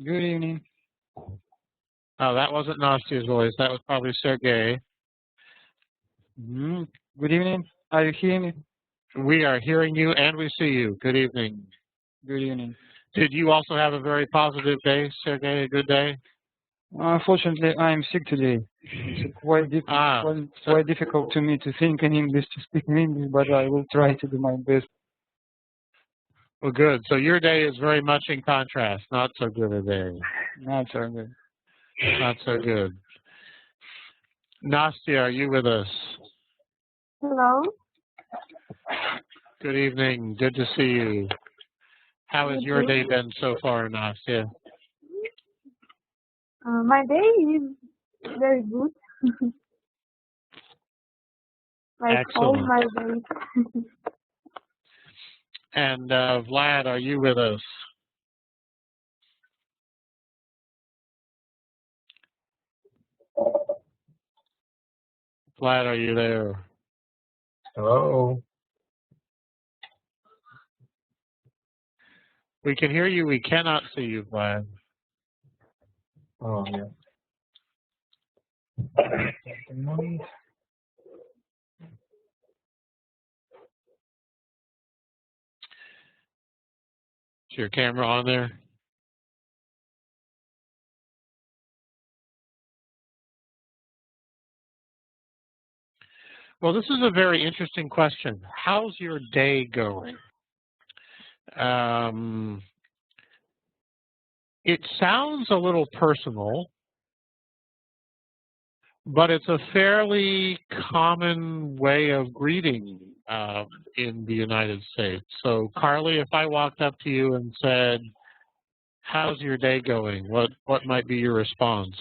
Good evening. Oh, that wasn't Nastia's voice. That was probably Sergey. Good evening. Are you hearing me? We are hearing you and we see you. Good evening. Good evening. Did you also have a very positive day, Sergey? A good day? Unfortunately, I am sick today. It's quite difficult to me to think in English, to speak in English, but I will try to do my best. Well, good. So your day is very much in contrast. Not so good a day. Not so good. Not so good. Nastia, are you with us? Hello. Good evening. Good to see you. How has your day been so far, Nastia? My day is very good. Like all Excellent. my days. And Vlad, are you with us? Vlad, are you there? Hello. We can hear you. We cannot see you, Vlad. Oh, yeah. Is your camera on there? Well, this is a very interesting question. How's your day going? It sounds a little personal, but it's a fairly common way of greeting in the United States. So, Carly, if I walked up to you and said, "How's your day going?" What might be your response?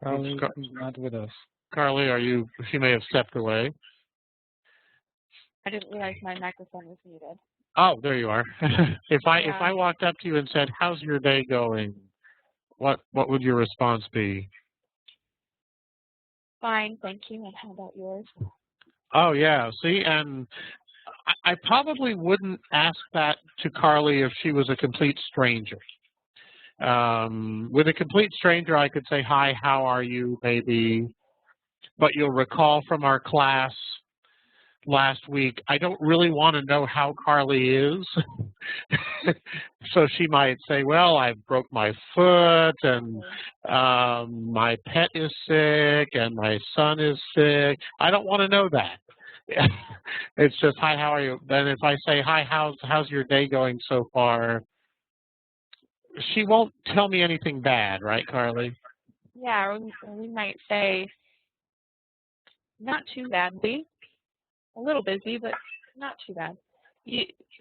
Carly is not with us. Carly, are you? She may have stepped away. I didn't realize my microphone was muted. Oh, there you are. If I walked up to you and said, "How's your day going?" What would your response be? Fine, thank you. And how about yours? Oh yeah, see, and I probably wouldn't ask that to Carly if she was a complete stranger. With a complete stranger, I could say, "Hi, how are you?" maybe. But you'll recall from our class last week, I don't really want to know how Carly is. So she might say, "Well, I broke my foot, and my pet is sick, and my son is sick." I don't want to know that. It's just, "Hi, how are you?" Then if I say, "Hi, how's your day going so far?" She won't tell me anything bad, right, Carly? Yeah, we might say, not too badly. A little busy, but not too bad.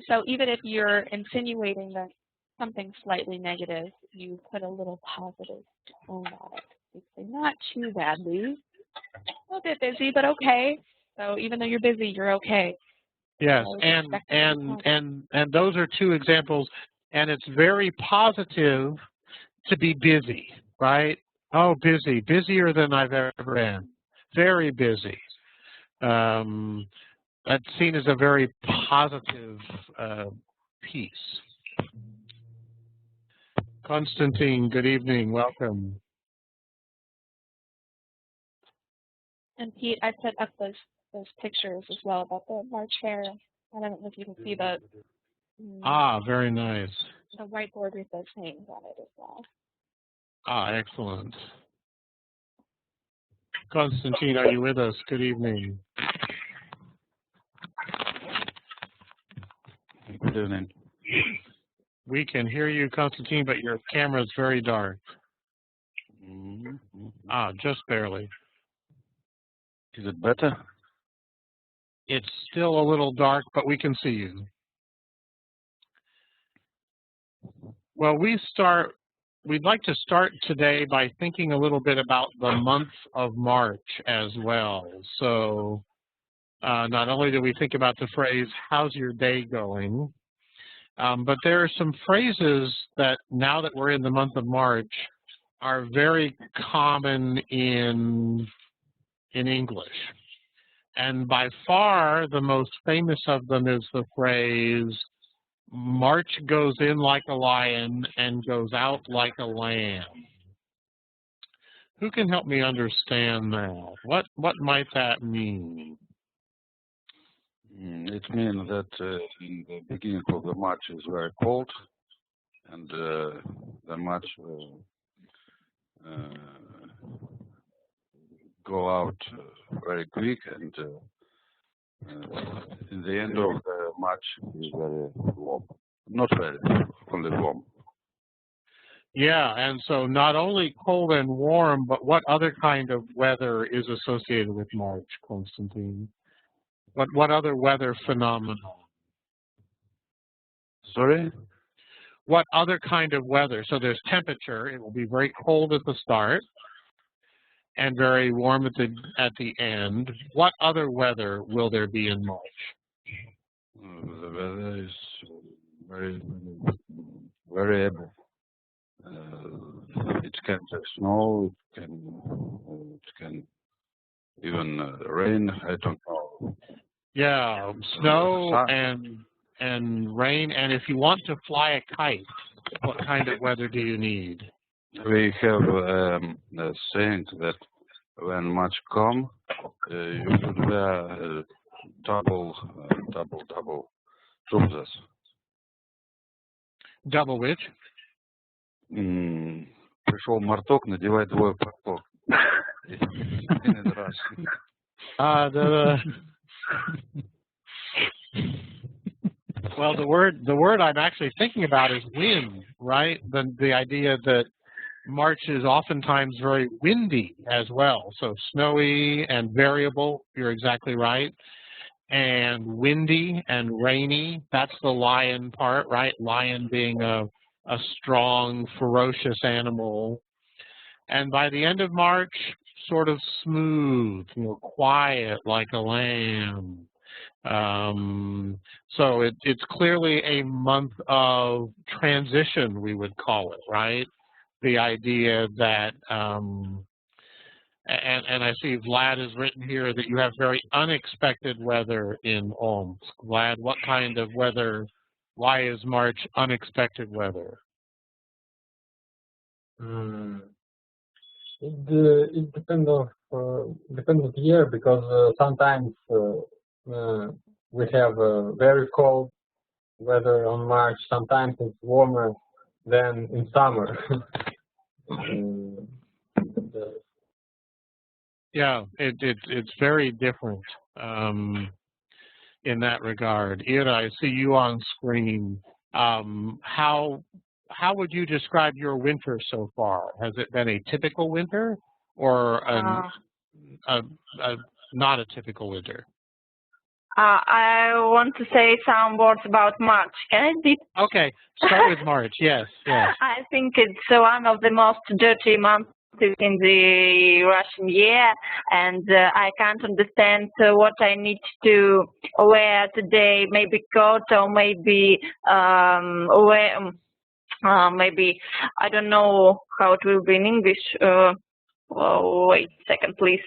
So even if you're insinuating that something slightly negative, you put a little positive tone on it. You say, not too badly. A bit busy, but okay. So even though you're busy, you're okay. Yes, and those are two examples, and it's very positive to be busy, right? Oh, busy, busier than I've ever been, very busy. That's seen as a very positive piece. Constantine, good evening, welcome. And Pete, I put up those pictures as well about the March Fair. I don't know if you can see the Very nice. The whiteboard with those names on it as well. Excellent. Constantine, are you with us? Good evening. Good evening. We can hear you, Constantine, but your camera is very dark. Just barely. Is it better? It's still a little dark, but we can see you. Well, we'd like to start today by thinking a little bit about the month of March as well. So not only do we think about the phrase, "How's your day going?" But there are some phrases that, now that we're in the month of March, are very common in English. And by far the most famous of them is the phrase, March goes in like a lion and goes out like a lamb. Who can help me understand that? What might that mean? It means that in the beginning of the match is very cold, and the match go out very quick, and in the end of the match is very warm. Not very, only warm. Yeah, and so not only cold and warm, but what other kind of weather is associated with March, Konstantin? What other weather phenomenon? Sorry? What other kind of weather? So there's temperature. It will be very cold at the start and very warm at the end. What other weather will there be in March? The weather is very variable. It can snow. It can even rain. I don't know. Yeah, snow and rain. And if you want to fly a kite, what kind of weather do you need? We have a saying that when March come, you should wear double trousers. Double which? Пришел марток, надевай двое порток. Один раз. Well, the word I'm actually thinking about is wind, right? The idea that March is oftentimes very windy as well. So snowy and variable, you're exactly right. And windy and rainy, that's the lion part, right? Lion being a strong, ferocious animal. And by the end of March, sort of smooth, quiet like a lamb. So it's clearly a month of transition, we would call it, right? The idea that, and I see Vlad has written here that you have very unexpected weather in Omsk. Vlad, what kind of weather? Why is March unexpected weather? It depends of the year, because sometimes we have very cold weather on March. Sometimes it's warmer than in summer. Yeah, it's very different in that regard. Ira, I see you on screen. How would you describe your winter so far? Has it been a typical winter or not a typical winter? I want to say some words about March. Can it be? Okay, start with March. Yes. I think it's one of the most dirty months in the Russian year, and I can't understand what I need to wear today. Maybe coat, or maybe maybe I don't know how it will be in English. Wait a second, please.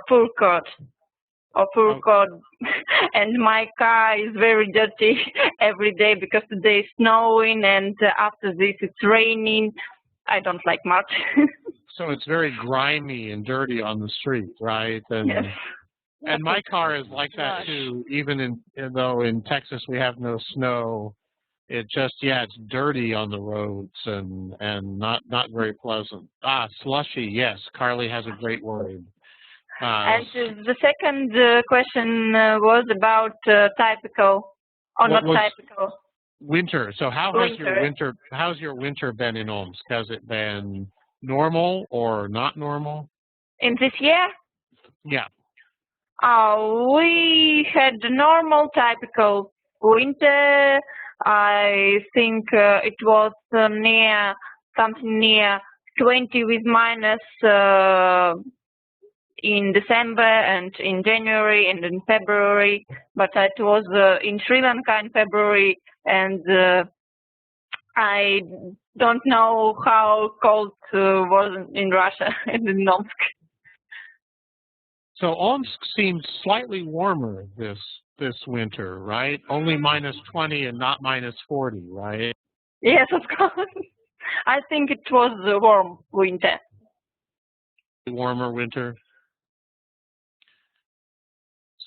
Fur coat. Or fur coat. And my car is very dirty every day because today is snowing, and after this it's raining. I don't like March. So it's very grimy and dirty on the street, right? And, yes. And my car is like that too, even though in Texas we have no snow. It just, it's dirty on the roads and not very pleasant. Slushy, yes. Carly has a great word. And the second question was about typical or not typical. Winter. So how's your winter been in Omsk? Has it been normal or not normal? In this year? Yeah. We had normal typical winter. I think it was something near 20 with minus in December and in January and in February, but it was in Sri Lanka in February, and I don't know how cold was in Russia and in Omsk. So Omsk seemed slightly warmer this winter, right? Only -20 and not -40, right? Yes, of course. I think it was a warm winter. Warmer winter.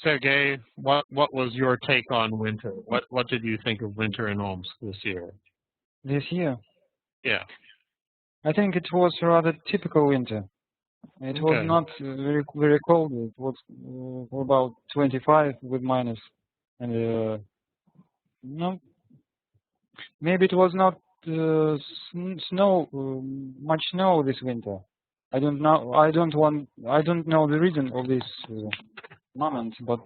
Sergey, what was your take on winter? What did you think of winter in Omsk this year? This year, Yeah. I think it was rather typical winter. It was Okay. not very cold. It was about 25 with minus, and no, maybe it was not snow, much snow this winter. I don't know. I don't know the reason of this moment, but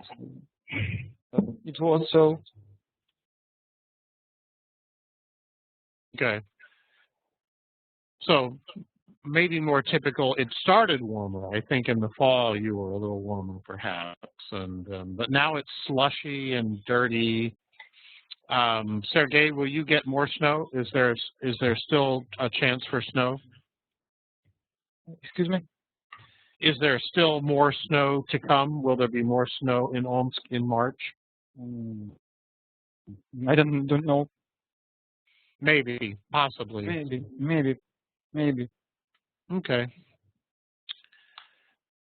it was so. Okay. So maybe more typical. It started warmer. I think in the fall you were a little warmer, perhaps, and but now it's slushy and dirty. Sergey, will you get more snow? Is there still a chance for snow? Excuse me. Is there still more snow to come? Will there be more snow in Omsk in March? I don't know. Maybe, possibly. Maybe. Okay.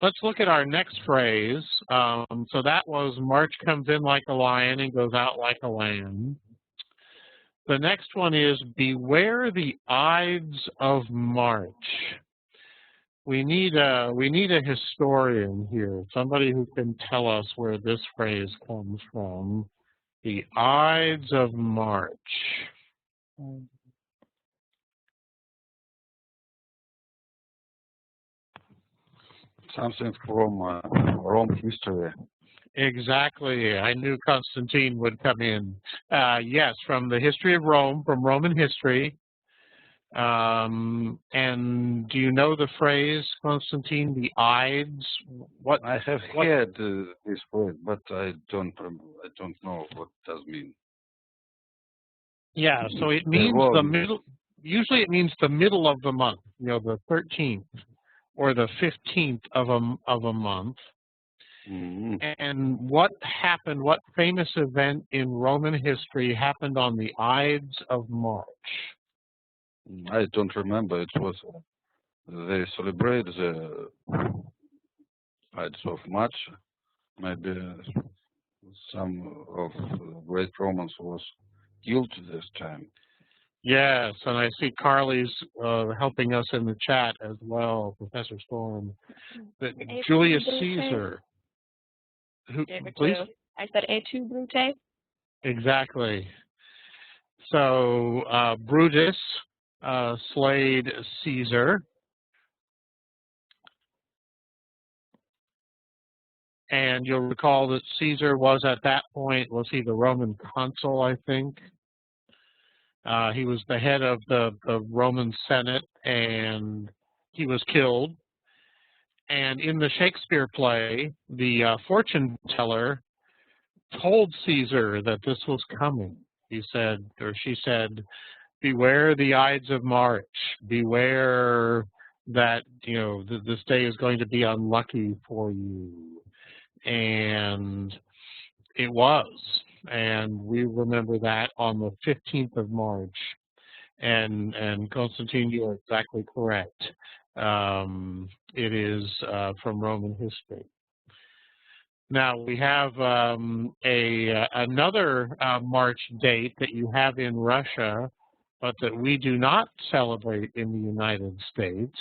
Let's look at our next phrase. So that was March comes in like a lion and goes out like a lamb. The next one is beware the Ides of March. We need a historian here, somebody who can tell us where this phrase comes from. The Ides of March. Something from Rome history. Exactly. I knew Constantine would come in. Yes, from the history of Rome, from Roman history. And do you know the phrase, Constantine, the Ides? What I have heard this word, but I don't know what it does mean. Yeah, so it means the middle. Usually, it means the middle of the month. You know, the 13th or the 15th of a month. Mm-hmm. And what happened? What famous event in Roman history happened on the Ides of March? I don't remember. It was they celebrate the Ides of March. Maybe some of great Romans was killed this time. Yes, and I see Carly's helping us in the chat as well, Professor Storm. That Julius Caesar. Who, please? I said A2 Brute. Exactly. So Brutus slayed Caesar. And you'll recall that Caesar was at that point, was he the Roman consul, I think? He was the head of the Roman Senate, and he was killed. And in the Shakespeare play, the fortune teller told Caesar that this was coming. He said, or she said, beware the Ides of March. Beware that, you know, this day is going to be unlucky for you. And it was. And we remember that on the 15th of March. And Constantine, you are exactly correct. It is from Roman history. Now we have another March date that you have in Russia, but that we do not celebrate in the United States.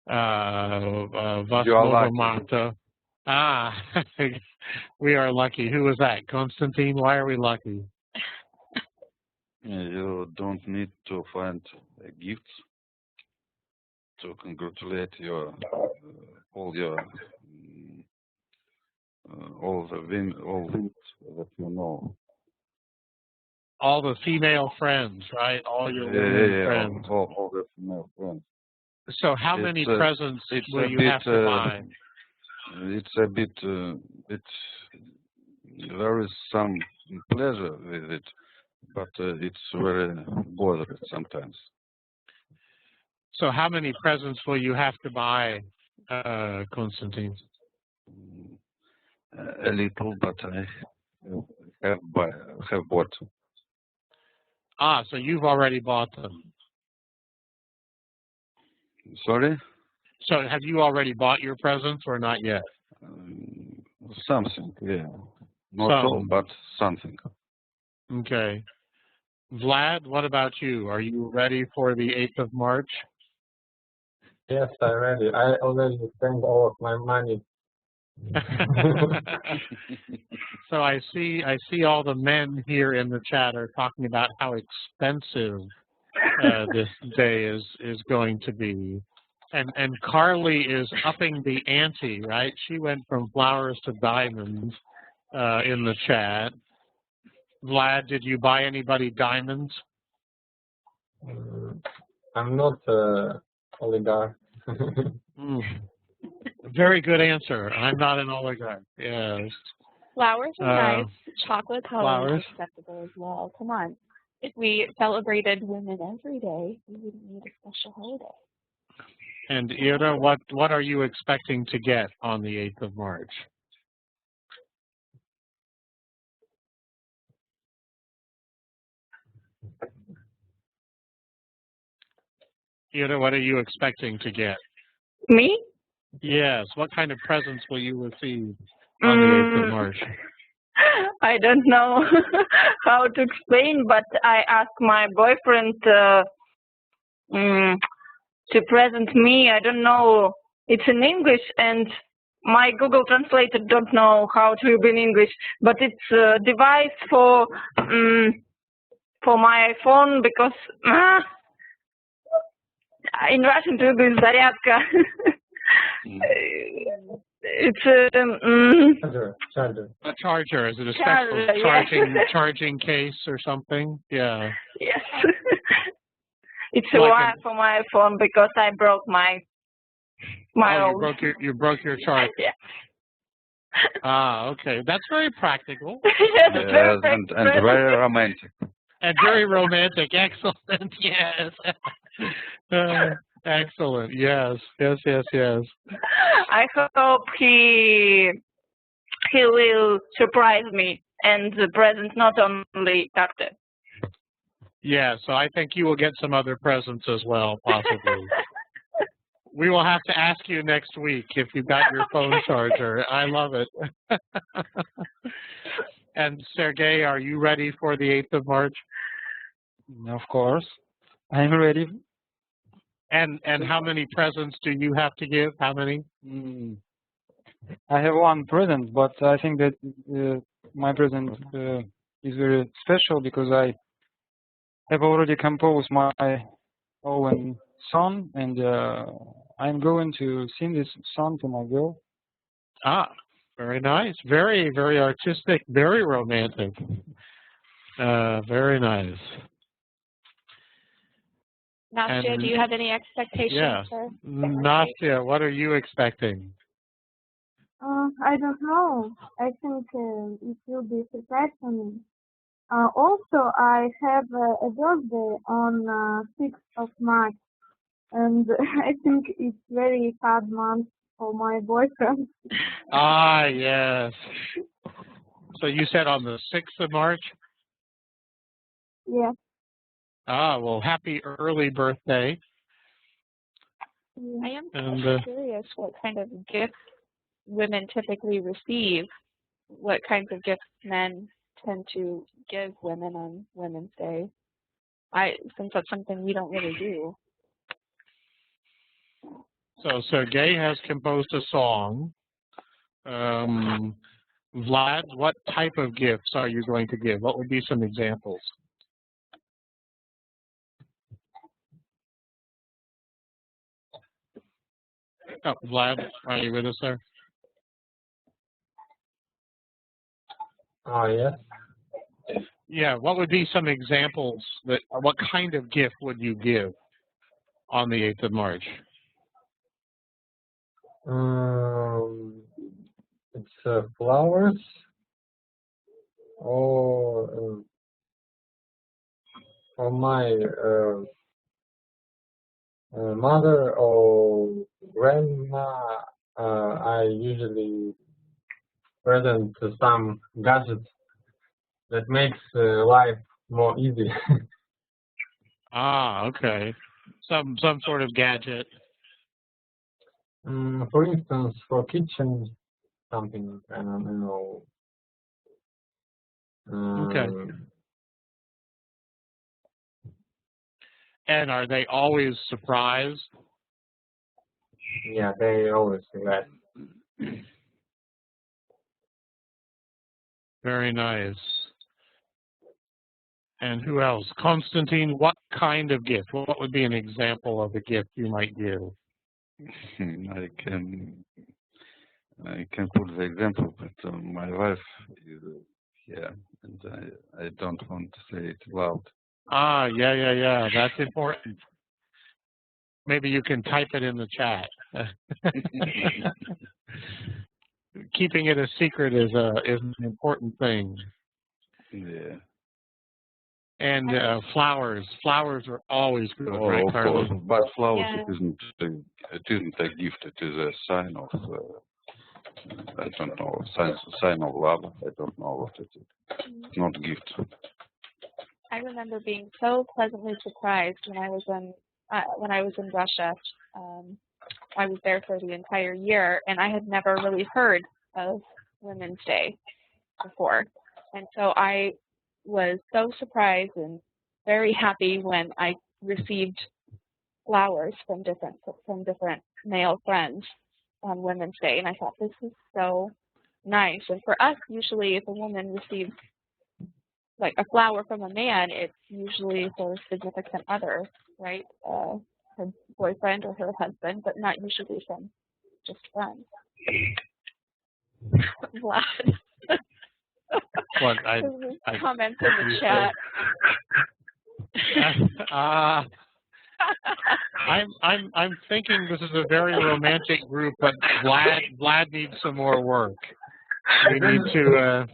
Восьмого Марта. Ah, we are lucky. Who was that? Constantine, why are we lucky? You don't need to find gifts to congratulate your all the women that you know. All the female friends, right? All your women friends. All the female friends. So how many presents will you have to buy? It's a bit, there is some pleasure with it, but it's very bothersome sometimes. So how many presents will you have to buy, Konstantin? A little, but I have bought. Ah, so you've already bought them. Sorry? So have you already bought your presents or not yet? Something, yeah. Not all, but something. Okay. Vlad, what about you? Are you ready for the 8th of March? Yes, I'm ready. I already spent all of my money. So I see all the men here in the chat are talking about how expensive this day is going to be. And Carly is upping the ante, right? She went from flowers to diamonds in the chat. Vlad, did you buy anybody diamonds? I'm not oligarch. Very good answer. I'm not an oligarch. Yes. Flowers are nice. Chocolate flowers. is acceptable as well. Come on. If we celebrated women every day, we wouldn't need a special holiday. And Ira, what are you expecting to get on the 8th of March? Ira, what are you expecting to get? Me? Yes. What kind of presents will you receive on the 8th of March? I don't know how to explain, but I asked my boyfriend to present me. I don't know. It's in English, and my Google Translator don't know how to read in English. But it's a device for my phone because in Russian to do is зарядка. It's Charger. A charger. Is it a special charging case or something? Yeah. Yes. It's a Like wire for my phone because I broke my old. You broke your charger. Yeah. Ah, okay. That's very practical. Yes, Yes, and very romantic. And very romantic. Excellent. Yes. Excellent. Yes. Yes. Yes. Yes. I hope he will surprise me and the present not only carpet. Yeah. So I think you will get some other presents as well, possibly. We will have to ask you next week if you got your phone charger. I love it. And Sergey, are you ready for the 8th of March? Of course, I'm ready. And how many presents do you have to give? How many? I have one present, but I think that my present is very special because I have already composed my own song, and I'm going to sing this song to my girl. Ah, very nice. Very, very artistic, very romantic. Very nice. Nastya, do you have any expectations? Yeah. Nastya, what are you expecting? I don't know. I think it will be a surprise for me. Also, I have a birthday on 6th of March, and I think it's very hard month for my boyfriend. Ah, yes. So you said on the 6th of March? Yes. Ah, well, happy early birthday. I am curious what kind of gifts women typically receive. What kinds of gifts men tend to give women on Women's Day. Since that's something we don't really do. So Sergey has composed a song. Vlad, what type of gifts are you going to give? What would be some examples? Oh, Vlad, are you with us there? Oh, yes. Yeah, what would be some examples what kind of gift would you give on the 8th of March? It's flowers or my mother or grandma, I usually present some gadgets that makes life more easy. Ah, okay. Some sort of gadget. For instance, for kitchen, something, I don't know. Okay. And are they always surprised? Yeah, they always do that. Very nice. And who else? Konstantin, what kind of gift? What would be an example of a gift you might give? I can put the example, but my wife is here, and I don't want to say it loud. Ah, yeah. That's important. Maybe you can type it in the chat. Keeping it a secret is an important thing. Yeah. And flowers. Flowers are always good, Oh, right, of Carly? course. But flowers, Yeah. it isn't a gift. It is a sign of, I don't know, sign of love. I don't know what it is. It's not a gift. I remember being so pleasantly surprised when I was in Russia. I was there for the entire year, and I had never really heard of Women's Day before, and so I was so surprised and very happy when I received flowers from different male friends on Women's Day, and I thought, this is so nice. And for us, usually, if a woman receives like a flower from a man, it's usually for a significant other, right? Her boyfriend or her husband, but not usually from just friends. Vlad. What I comments in the chat. I'm thinking this is a very romantic group, but Vlad needs some more work. We need to.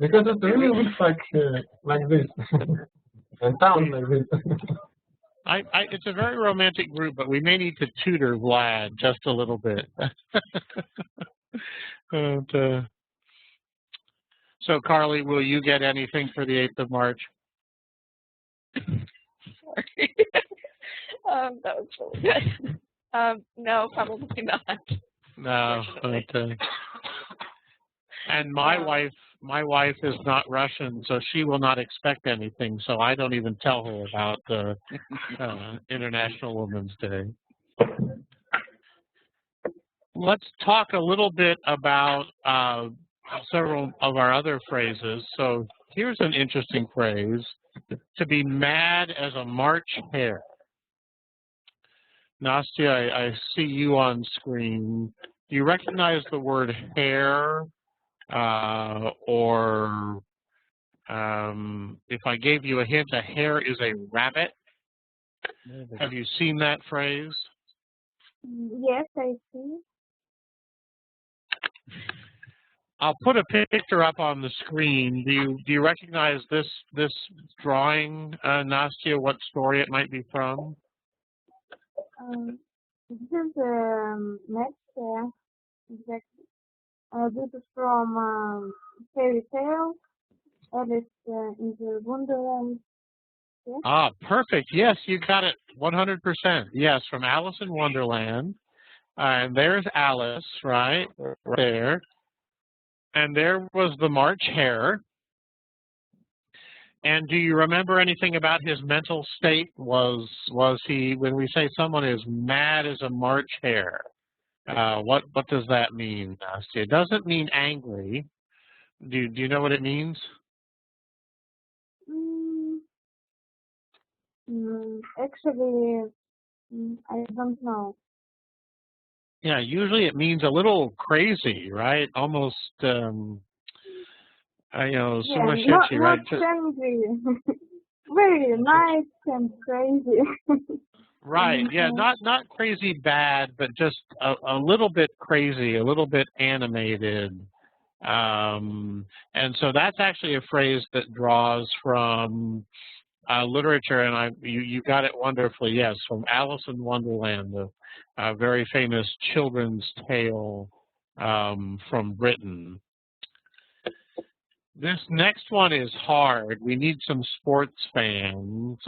Because it really looks like this, and sounds like this. It's a very romantic group, but we may need to tutor Vlad just a little bit. And, so, Carly, will you get anything for the 8th of March? Sorry. That was really good. No, probably not. No. But, and my wife is not Russian, so she will not expect anything. So I don't even tell her about International Women's Day. Let's talk a little bit about several of our other phrases. So here's an interesting phrase: to be mad as a March hare. Nastya, I see you on screen. Do you recognize the word hare? Or if I gave you a hint, a hare is a rabbit. Have you seen that phrase? Yes, I see. I'll put a picture up on the screen. Do you recognize this drawing, Nastya? What story it might be from? This is next exactly. This is from fairy tale. Alice in the Wonderland. Yes? Ah, perfect. Yes, you got it 100%. Yes, from Alice in Wonderland. And there's Alice, right there. And there was the March hare. And do you remember anything about his mental state? Was he, when we say someone is mad as a March hare, what does that mean, Nastya? It doesn't mean angry. Do you know what it means? Actually, I don't know. Yeah, usually it means a little crazy, right? Almost, sumashensky, right? Not angry. Very nice and crazy. Right. Yeah. Not crazy bad, but just a little bit crazy, a little bit animated. And so that's actually a phrase that draws from literature, and you got it wonderfully. Yes, from Alice in Wonderland, a very famous children's tale from Britain. This next one is hard. We need some sports fans.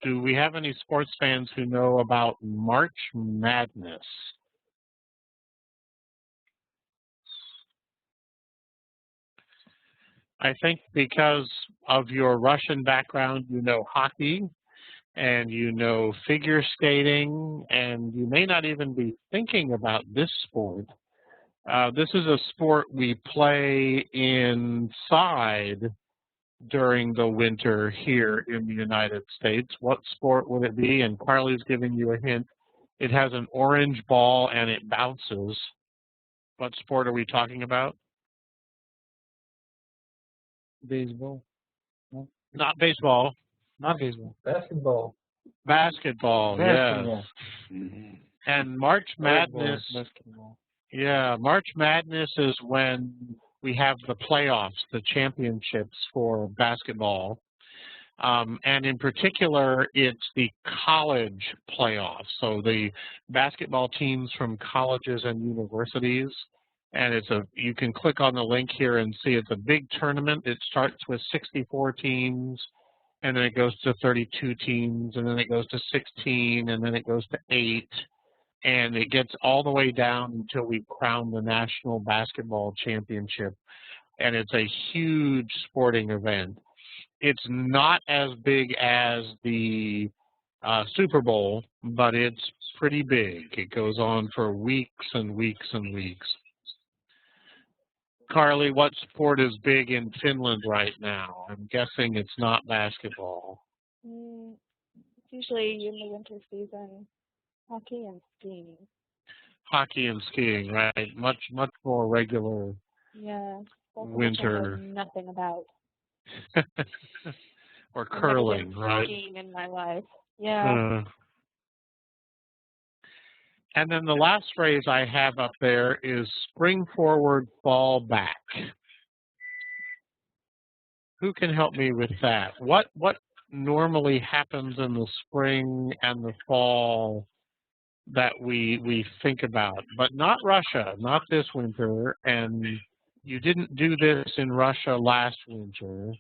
Do we have any sports fans who know about March Madness? I think because of your Russian background, you know hockey, and you know figure skating, and you may not even be thinking about this sport. This is a sport we play inside during the winter here in the United States. What sport would it be? And Carly's giving you a hint. It has an orange ball and it bounces. What sport are we talking about? Baseball. No, Not baseball. not baseball. Basketball. Basketball, Basketball. yes. And March Madness, Basketball. yeah, March Madness is when we have the playoffs, the championships for basketball. And in particular, it's the college playoffs. So the basketball teams from colleges and universities. And you can click on the link here and see it's a big tournament. It starts with 64 teams, and then it goes to 32 teams, and then it goes to 16, and then it goes to 8. And it gets all the way down until we crown the National Basketball Championship. And it's a huge sporting event. It's not as big as the Super Bowl, but it's pretty big. It goes on for weeks and weeks and weeks. Carly, what sport is big in Finland right now? I'm guessing it's not basketball. It's usually in the winter season, hockey and skiing. Hockey and skiing, right? Much more regular. Yeah. Winter. I know nothing about. Or I've curling, never been right? Skiing in my life. Yeah. And then the last phrase I have up there is spring forward, fall back. Who can help me with that? What normally happens in the spring and the fall that we think about? But not Russia, not this winter, and you didn't do this in Russia last winter.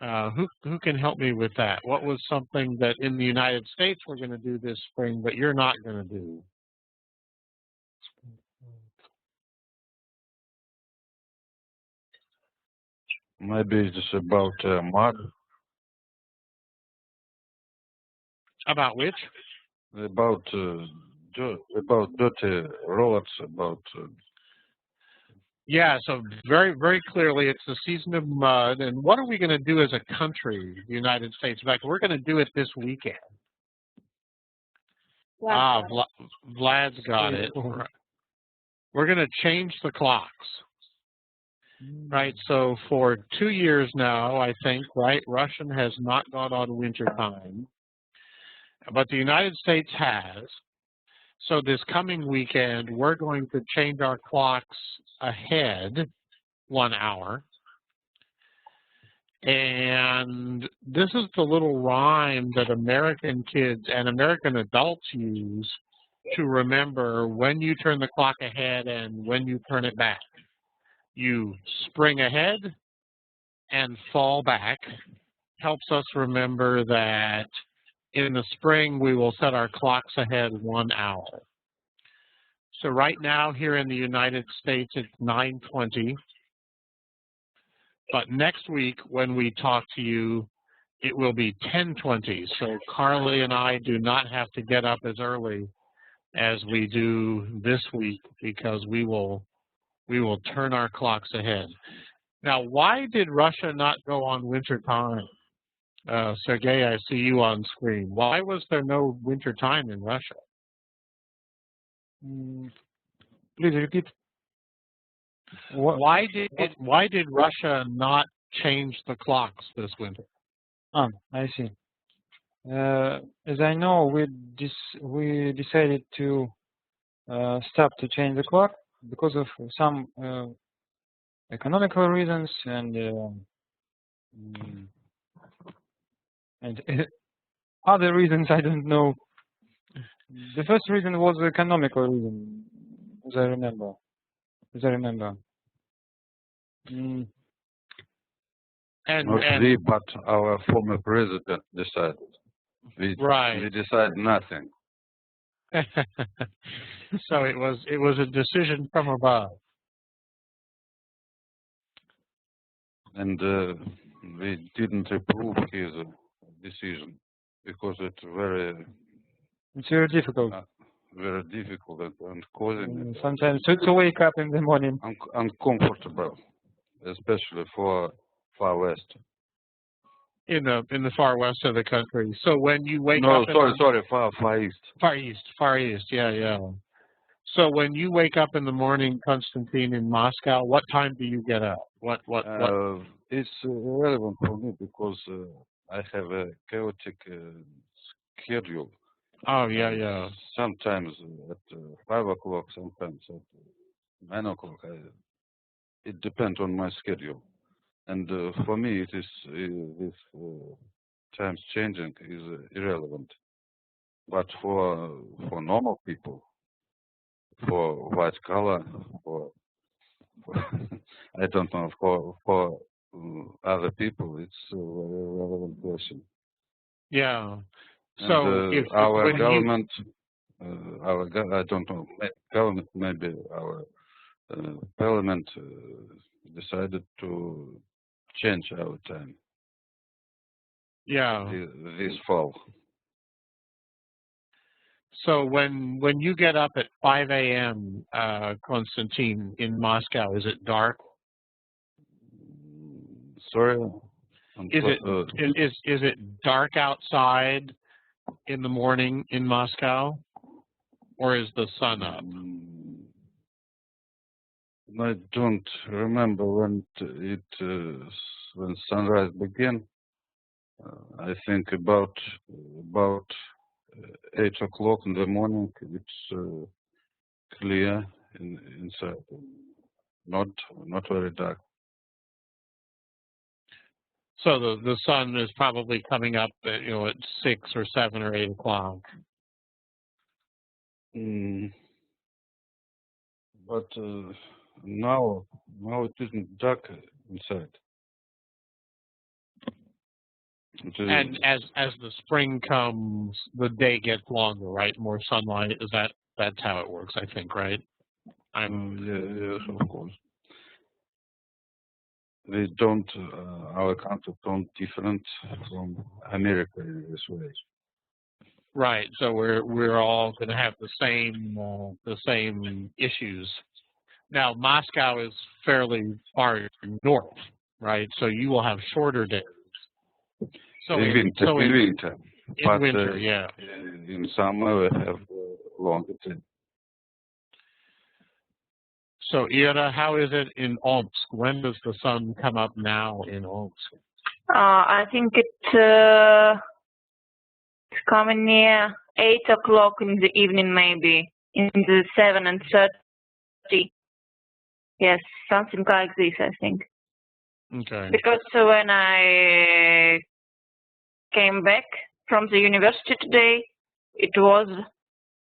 Who can help me with that? What was something that in the United States we're going to do this spring, but you're not going to do? Maybe it's about mud. About which? About dirty roads. Yeah, so very clearly it's the season of mud. And what are we going to do as a country, the United States? In fact, we're going to do it this weekend. Vlad's got it. We're going to change the clocks. Right, so for 2 years now, I think, right, Russia has not gone on winter time, but the United States has. So this coming weekend, we're going to change our clocks ahead 1 hour. And this is the little rhyme that American kids and American adults use to remember when you turn the clock ahead and when you turn it back. You spring ahead and fall back. Helps us remember that in the spring we will set our clocks ahead 1 hour. So right now here in the United States it's 9:20. But next week when we talk to you, it will be 10:20. So Carly and I do not have to get up as early as we do this week because we will turn our clocks ahead. Now, why did Russia not go on winter time? Sergey, I see you on screen. Why was there no winter time in Russia? Please repeat. Why did Russia not change the clocks this winter? I see. As I know, we decided to stop to change the clock because of some economical reasons and And other reasons I don't know. The first reason was economical reason, as I remember. Mm, Not we, but our former president decided. We decided nothing. So it was a decision from above. And we didn't approve his decision because it's very difficult. Very difficult and causing sometimes to wake up in the morning uncomfortable, especially for far west. In the far west of the country. So when you wake no, up, far east. Far east, yeah. So when you wake up in the morning, Konstantin, in Moscow, what time do you get up? What? It's irrelevant for me because I have a chaotic schedule. Oh, yeah. Sometimes at 5 o'clock, sometimes at 9 o'clock. It depends on my schedule. And for me, it is this times changing is irrelevant. But for normal people, for white collar, for I don't know, for other people, it's a very relevant question. Yeah. And, so if our government, I don't know, government, maybe our parliament decided to change our time. Yeah. This fall. So when you get up at 5 a.m., Konstantin, in Moscow, is it dark? Sorry. Is it dark outside in the morning in Moscow, or is the sun up? I don't remember when when sunrise began. I think about 8 o'clock in the morning. It's clear inside, not very dark. So the sun is probably coming up at, at 6 or 7 or 8 o'clock. But now it isn't dark inside. And as the spring comes, the day gets longer, right? More sunlight. That's how it works, I think, right? Yes, of course. We don't. Our country don't different from America in this way. Right. So we're all going to have the same issues. Now Moscow is fairly far north, right? So you will have shorter days. So in winter. In winter, yeah. In summer we have longer days. So Ira, how is it in Omsk? When does the sun come up now in Omsk? I think it's coming near 8 o'clock in the evening, maybe in the 7:30. Yes, something like this, I think. Okay. Because when I came back from the university today, it was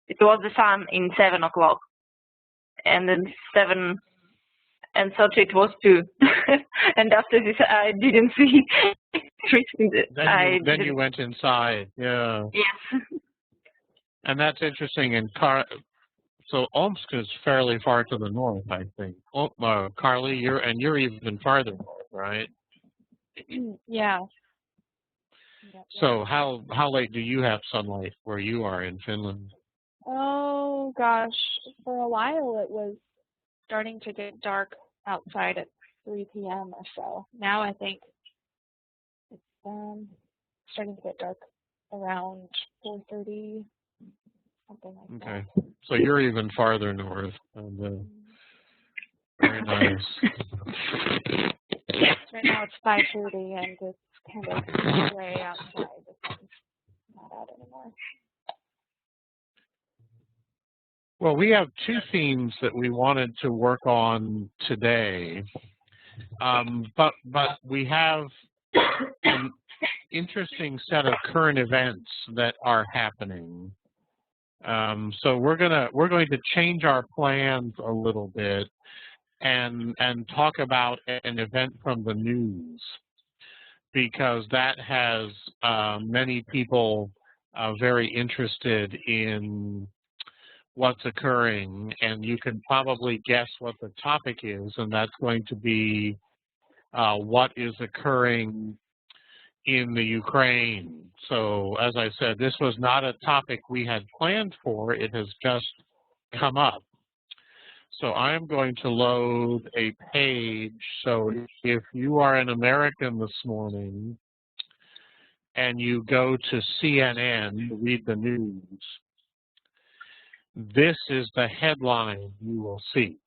the sun in 7 o'clock, and then 7:30 it was 2. And after this, I didn't see. Then you went inside, yeah. Yes. And that's interesting. And so Omsk is fairly far to the north, I think. Carly, you're even farther north, right? Yeah. So how late do you have sunlight where you are in Finland? Oh gosh, for a while it was starting to get dark outside at 3 p.m. or so. Now I think it's starting to get dark around 4:30, something like that. Okay, so you're even farther north. Very nice. Yes, right now it's 5:30 and it's kind of gray outside. The sun's not out anymore. Well, we have two themes that we wanted to work on today, but we have interesting set of current events that are happening. So we're going to change our plans a little bit and talk about an event from the news, because that has many people very interested in what's occurring, and you can probably guess what the topic is, and that's going to be what is occurring in the Ukraine. So as I said, this was not a topic we had planned for. It has just come up. So I'm going to load a page. So if you are an American this morning and you go to CNN to read the news, this is the headline you will see.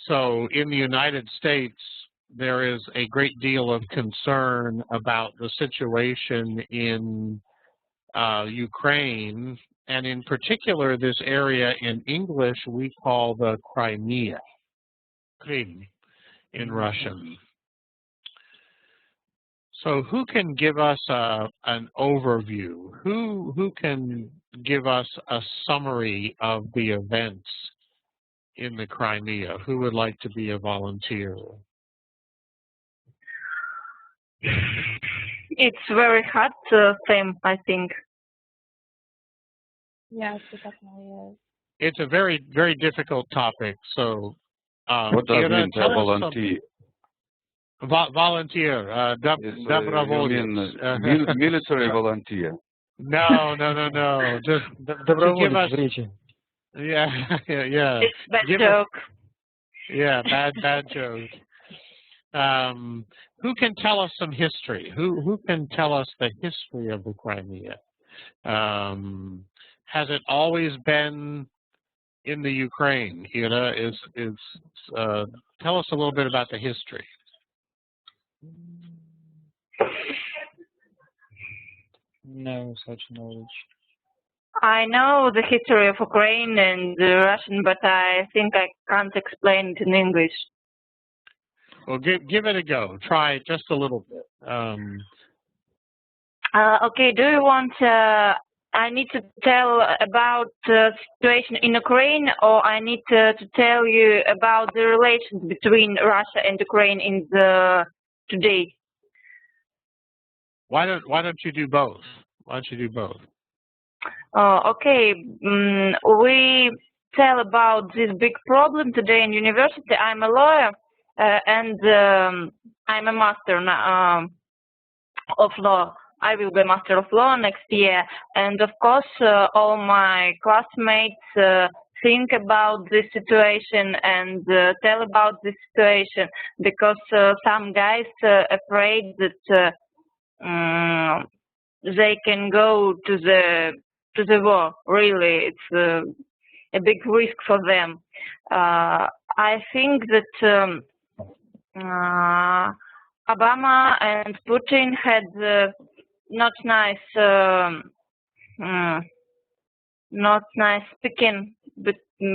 So in the United States, there is a great deal of concern about the situation in Ukraine, and in particular, this area in English we call the Crimea, Krim in Russian. So who can give us an overview? Who can give us a summary of the events in the Crimea? Who would like to be a volunteer? It's very hard theme, I think. Yes, it definitely is. It's a very, very difficult topic. So, what does it mean to volunteer? Volunteer, you mean military volunteer? No. Just to give us. Yeah. It's bad joke. Yeah, bad joke. Who can tell us some history? Who can tell us the history of the Crimea? Has it always been in the Ukraine? Tell us a little bit about the history. No such knowledge. I know the history of Ukraine and Russian, but I think I can't explain it in English. Well, give it a go. Try just a little bit. Okay, do you want I need to tell about the situation in Ukraine, or I need to tell you about the relations between Russia and Ukraine in the today? Why don't you do both? Why don't you do both? Okay, we tell about this big problem today in university. I'm a lawyer, and I'm a master of law. I will be a master of law next year, and of course, all my classmates think about this situation and tell about this situation, because some guys afraid that they can go to the war. Really, it's a big risk for them. I think that Obama and Putin had not nice speaking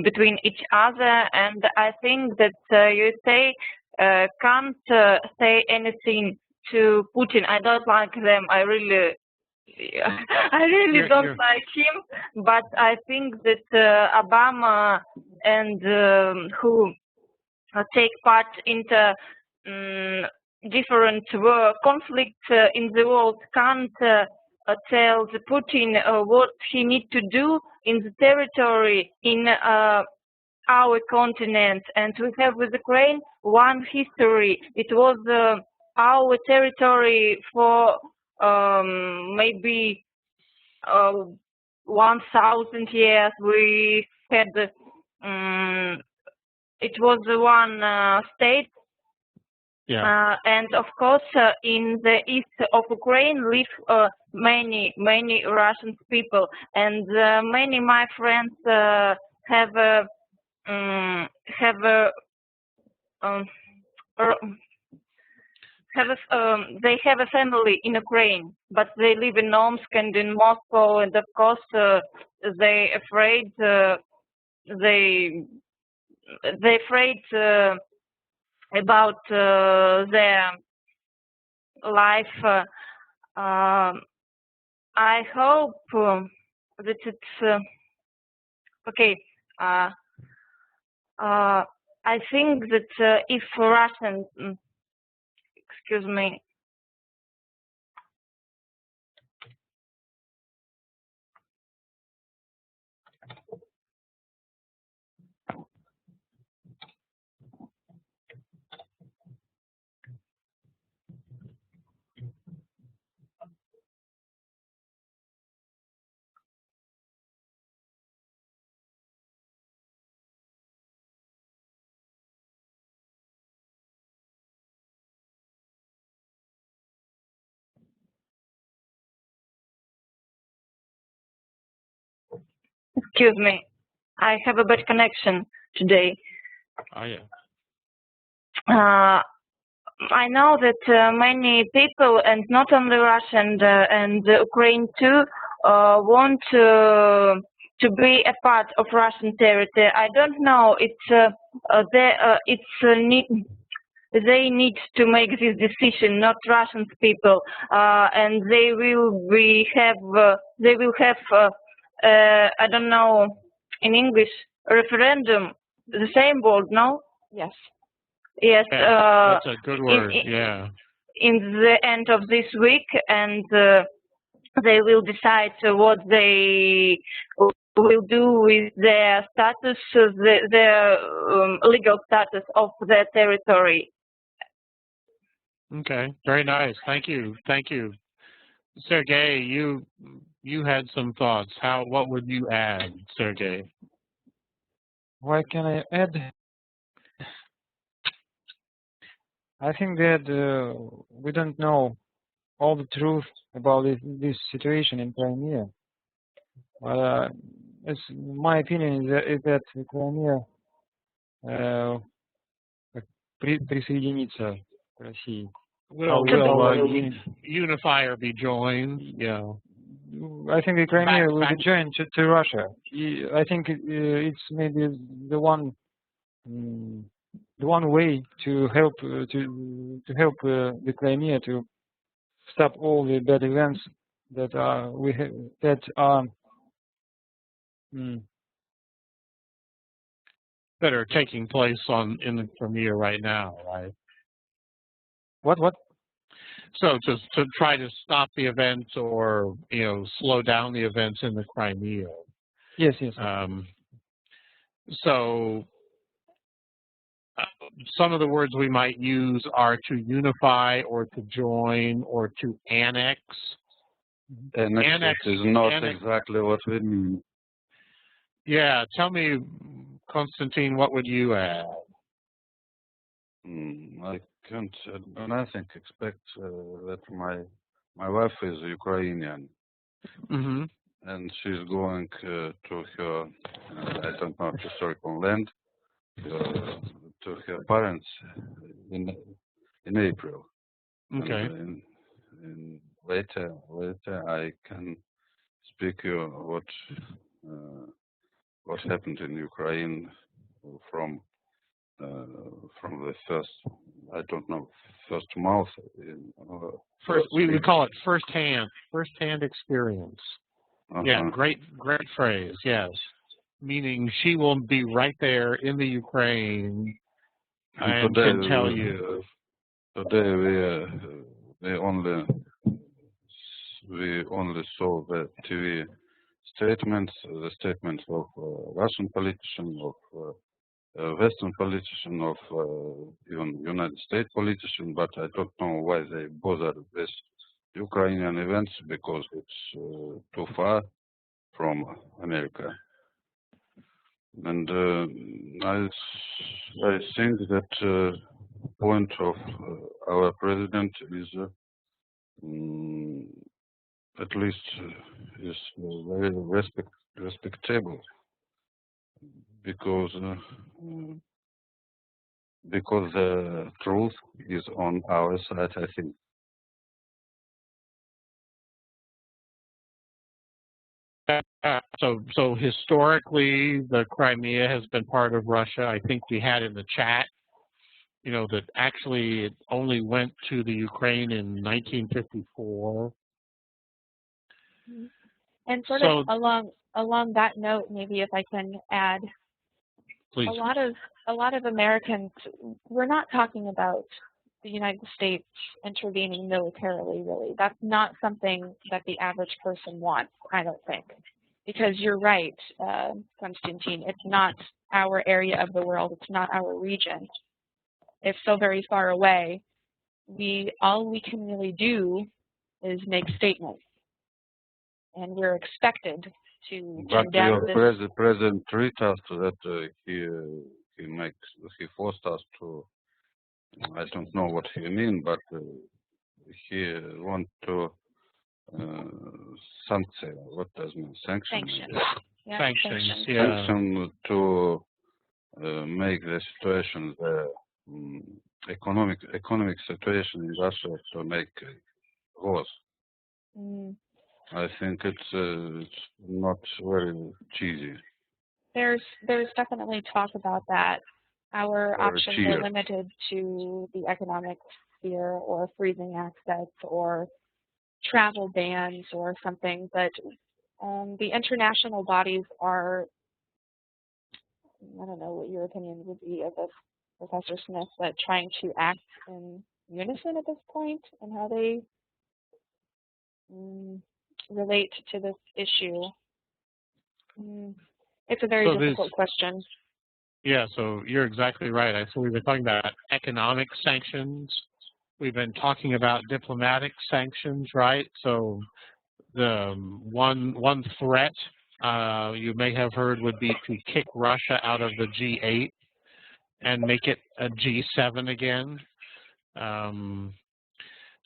between each other, and I think that USA can't say anything to Putin. I don't like them. I really don't like him. But I think that Obama and who take part into different conflicts in the world can't tell the Putin what he needs to do in the territory in our continent. And we have with Ukraine one history. It was our territory for maybe 1,000 years. We had it was one state. Yeah. And of course, in the east of Ukraine live many Russian people, and many my friends have they have a family in Ukraine, but they live in Omsk and in Moscow, and of course they afraid about their life. I hope that it's okay. I think that if Russian, excuse me, excuse me, I have a bad connection today. Oh, yeah. I know that many people, and not only Russia and Ukraine too, want to be a part of Russian territory. I don't know. They need to make this decision, not Russian people, and they will have I don't know in English referendum. The same word, no? Yes. Yes. That's a good word. Yeah. In the end of this week, and they will decide what they will do with their status, their legal status of their territory. Okay. Very nice. Thank you. Thank you. Sergey, you had some thoughts. What would you add, Sergey? What can I add? I think that we don't know all the truth about this situation in Crimea. My opinion is that Crimea присоединится к России. Will unify or be joined? Yeah. I think the Crimea will be joined to Russia. I think it's maybe the one way to help the Crimea to stop all the bad events that are that are taking place in the Crimea right now, right? What? So to try to stop the events or slow down the events in the Crimea. Yes. So some of the words we might use are to unify or to join or to annex. Annex is not exactly what we mean. Yeah, tell me, Konstantin, what would you add? I can't, nothing expect that my wife is Ukrainian, and she's going to her, I don't know, historical land, to her parents in April. Okay. And later I can speak you what happened in Ukraine from the first, I don't know, first mouth. We call it first-hand experience. Yeah, great phrase. Yes, meaning she will be right there in the Ukraine and can tell you. Today we only saw the TV statements, the statements of Russian politicians, of Western politician, of even United States politician, but I don't know why they bother with Ukrainian events, because it's too far from America. And I think that point of our president is at least is very respectable, because the truth is on our side, I think. So historically, the Crimea has been part of Russia. I think we had in the chat, you know, that actually it only went to the Ukraine in 1954. And sort So, of along that note, maybe if I can add, please. a lot of Americans, we're not talking about the United States intervening militarily, really. That's not something that the average person wants, I don't think. Because you're right, Konstantin, it's not our area of the world, it's not our region. It's so very far away. All we can really do is make statements. And we're expected to But condemn your this. president treated us that he forced us to. I don't know what he mean, but he want to sanction. What does mean sanction? Sanctions. Yeah, Sanctions, yeah. Sanction to make the situation, the economic situation in Russia to make worse. I think it's not very cheesy. There's definitely talk about that. Our Or options cheer. are limited to the economic sphere or freezing access or travel bans or something, but the international bodies are, I don't know what your opinion would be of this, Professor Smith, but trying to act in unison at this point and how they relate to this issue. It's a very difficult question. Yeah, so you're exactly right. So we've been talking about economic sanctions. We've been talking about diplomatic sanctions, right? So the one threat you may have heard would be to kick Russia out of the G8 and make it a G7 again.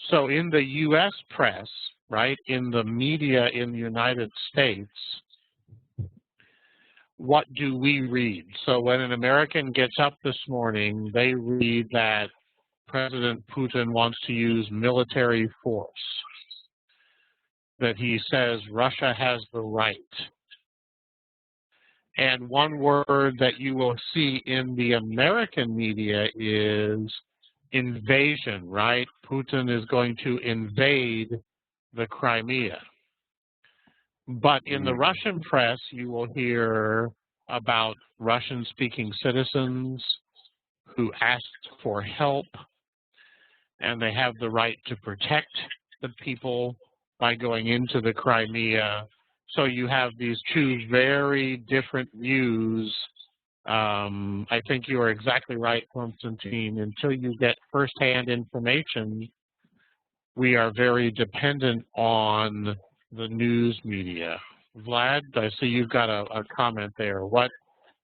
So in the U.S. press, right, in the media in the United States, what do we read? So when an American gets up this morning, they read that President Putin wants to use military force, that he says Russia has the right. And one word that you will see in the American media is invasion, right? Putin is going to invade the Crimea. But in the Russian press, you will hear about Russian-speaking citizens who asked for help, and they have the right to protect the people by going into the Crimea. So you have these two very different views. I think you are exactly right, Konstantin. Until you get firsthand information, we are very dependent on the news media. Vlad, I see you've got a comment there. What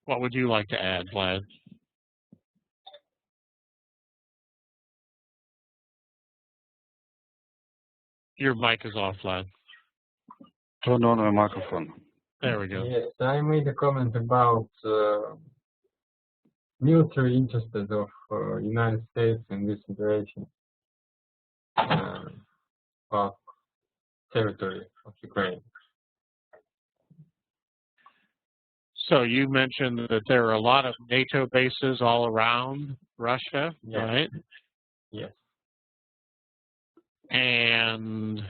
would you like to add, Vlad? Your mic is off, Vlad. Turn on the microphone. There we go. Yes, I made a comment about military interests of United States in this situation of territory of Ukraine. So you mentioned that there are a lot of NATO bases all around Russia, Yes. right? Yes. And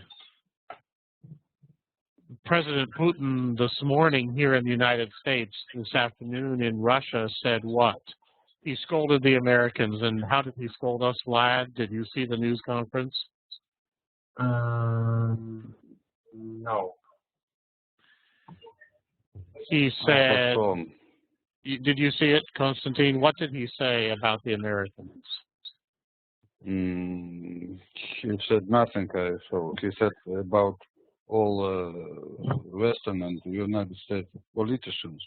President Putin this morning here in the United States, this afternoon in Russia, said what? He scolded the Americans. And how did he scold us, Vlad? Did you see the news conference? No. He said, did you see it, Konstantin? What did he say about the Americans? He said nothing. So he said about all Western and United States politicians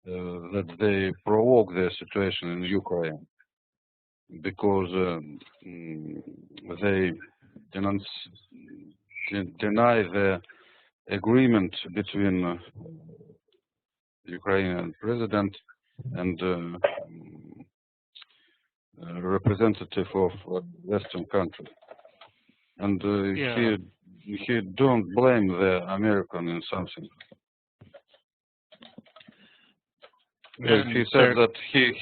that they provoke the situation in Ukraine because they deny the agreement between Ukrainian president and representative of Western country, and he don't blame the American in something. He said that he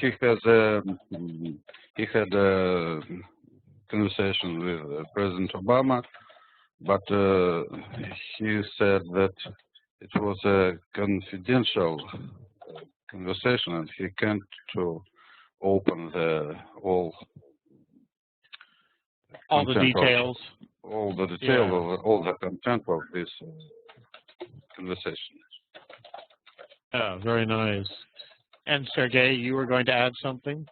had a conversation with President Obama, but he said that it was a confidential conversation and he can't to open all the details. All the detail of all the content of this conversation. Oh, very nice. And Sergey, you were going to add something?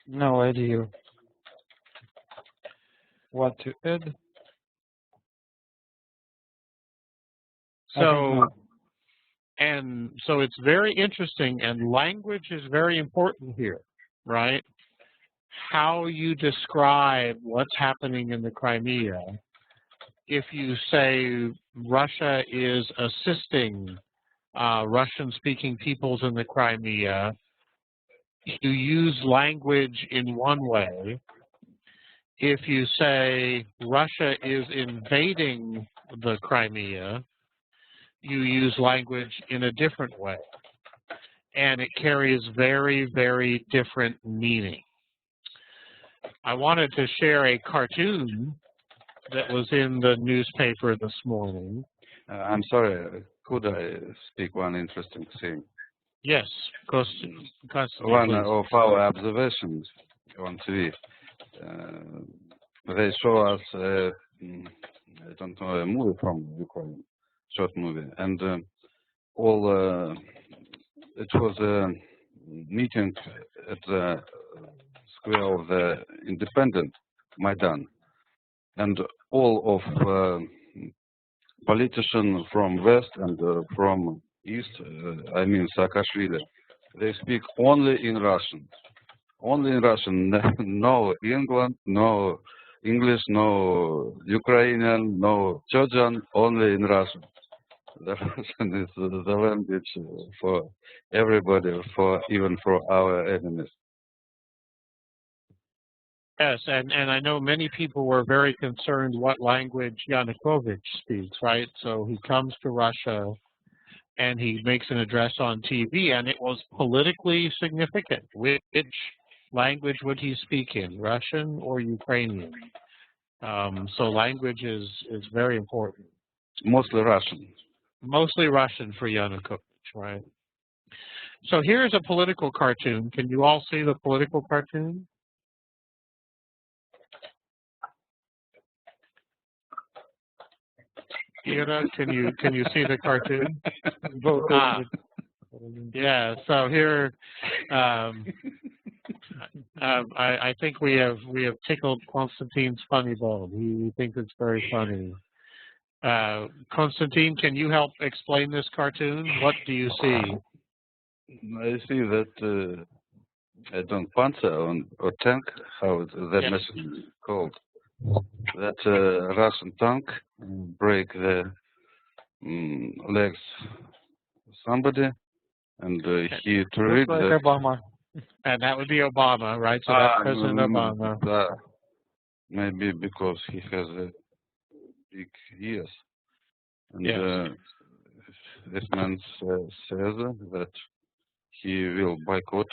No idea what to add. So it's very interesting, and language is very important here, right? How you describe what's happening in the Crimea. If you say Russia is assisting Russian-speaking peoples in the Crimea, you use language in one way. If you say Russia is invading the Crimea, you use language in a different way. And it carries very, very different meaning. I wanted to share a cartoon that was in the newspaper this morning. I'm sorry, could I speak one interesting thing? Yes, Constantine, one please. of our observations on TV, they show us, I don't know, a movie from Ukraine, short movie, and it was a meeting at the square of the Independent, Maidan, and all of politicians from West and from East, I mean Saakashvili, they speak only in Russian. Only in Russian, no England, no English, no Ukrainian, no Georgian, only in Russian. The Russian is the language for everybody, even for our enemies. Yes, and I know many people were very concerned what language Yanukovych speaks, right? So he comes to Russia and he makes an address on TV, and it was politically significant. Which language would he speak in, Russian or Ukrainian? So language is very important. Mostly Russian. Mostly Russian for Yanukovych, right? So here's a political cartoon. Can you all see the political cartoon? Ira, can you see the cartoon? Yeah. So here, I think we have tickled Konstantin's funny bone. He thinks it's very funny. Konstantin, can you help explain this cartoon? What do you see? I see that I don't panzer or tank, how that machine is called. That Russian tank break the legs somebody, and he treat like that. Obama. And that would be Obama, right? So that's President Obama. Maybe because he has a big ears. And this man says that he will boycott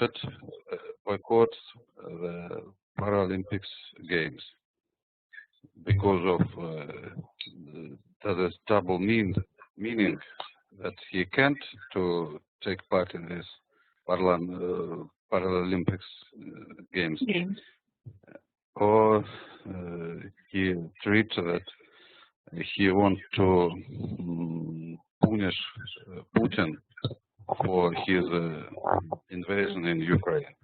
the Paralympics games because of the double meaning that he can't to take part in this Paralympics games. Or he treats that he wants to punish Putin for his invasion in Ukraine.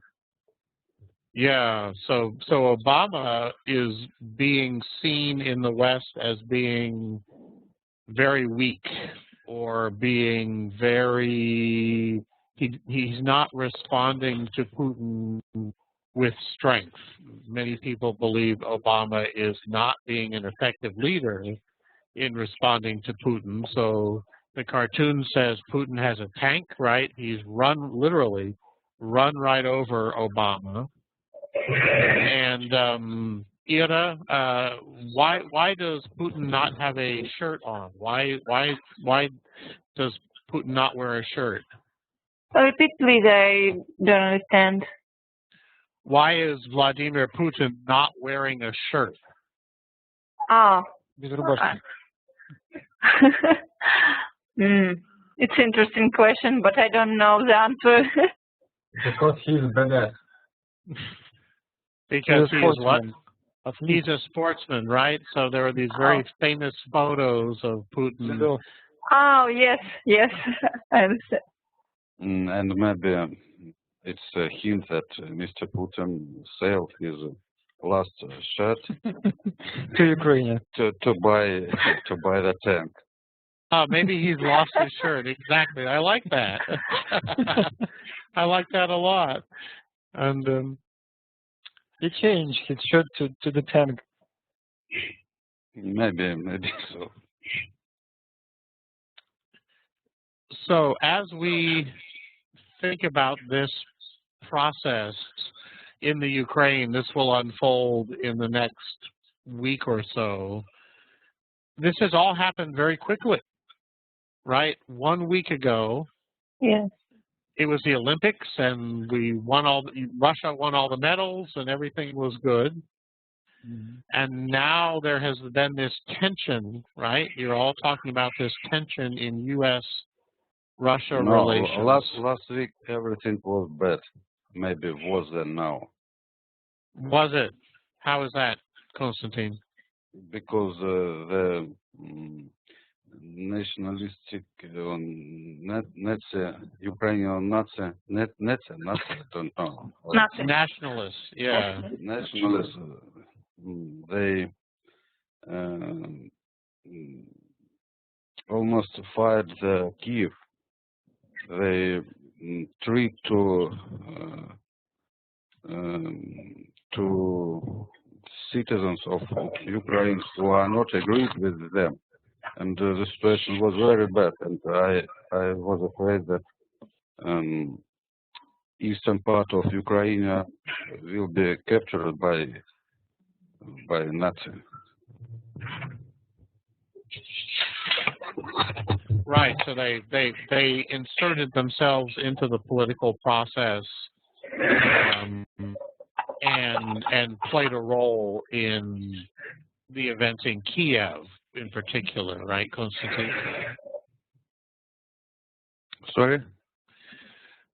Yeah, so Obama is being seen in the West as being very weak, or being very, he's not responding to Putin with strength. Many people believe Obama is not being an effective leader in responding to Putin. So the cartoon says Putin has a tank, right? He's literally run right over Obama. And Ira, why does Putin not have a shirt on? Why does Putin not wear a shirt? Repeat, please. I don't understand. Why is Vladimir Putin not wearing a shirt? Ah. Без рубашки. It's an interesting question, but I don't know the answer. Because he's badass. Because He's a he is what? sportsman. Athlete. He's a sportsman, right? So there are these very famous photos of Putin. Judo. Oh, yes, yes. I understand. And maybe it's a hint that Mr. Putin sold his last shirt To Ukraine. to buy the tank. Maybe he's lost his shirt. Exactly. I like that. I like that a lot. And He changed his shirt to the tank. Maybe so. so as we think about this process in the Ukraine, this will unfold in the next week or so. This has all happened very quickly, right? 1 week ago, Yes. it was the Olympics, and Russia won all the medals, and everything was good. And now there has been this tension, right? You're all talking about this tension in U.S.-Russia relations. Last week everything was bad. Maybe worse than now. Was it? How is that, Konstantin? Because the nationalistic Ukrainian Nazi, I don't know. Nationalists, yeah. Nationalists, they almost fired Kiev. They tried to citizens of Ukraine who are not agreed with them, and the situation was very bad. And I was afraid that eastern part of Ukraine will be captured by Nazis. Right. So they inserted themselves into the political process and played a role in the events in Kiev in particular, right, Konstantin? Sorry?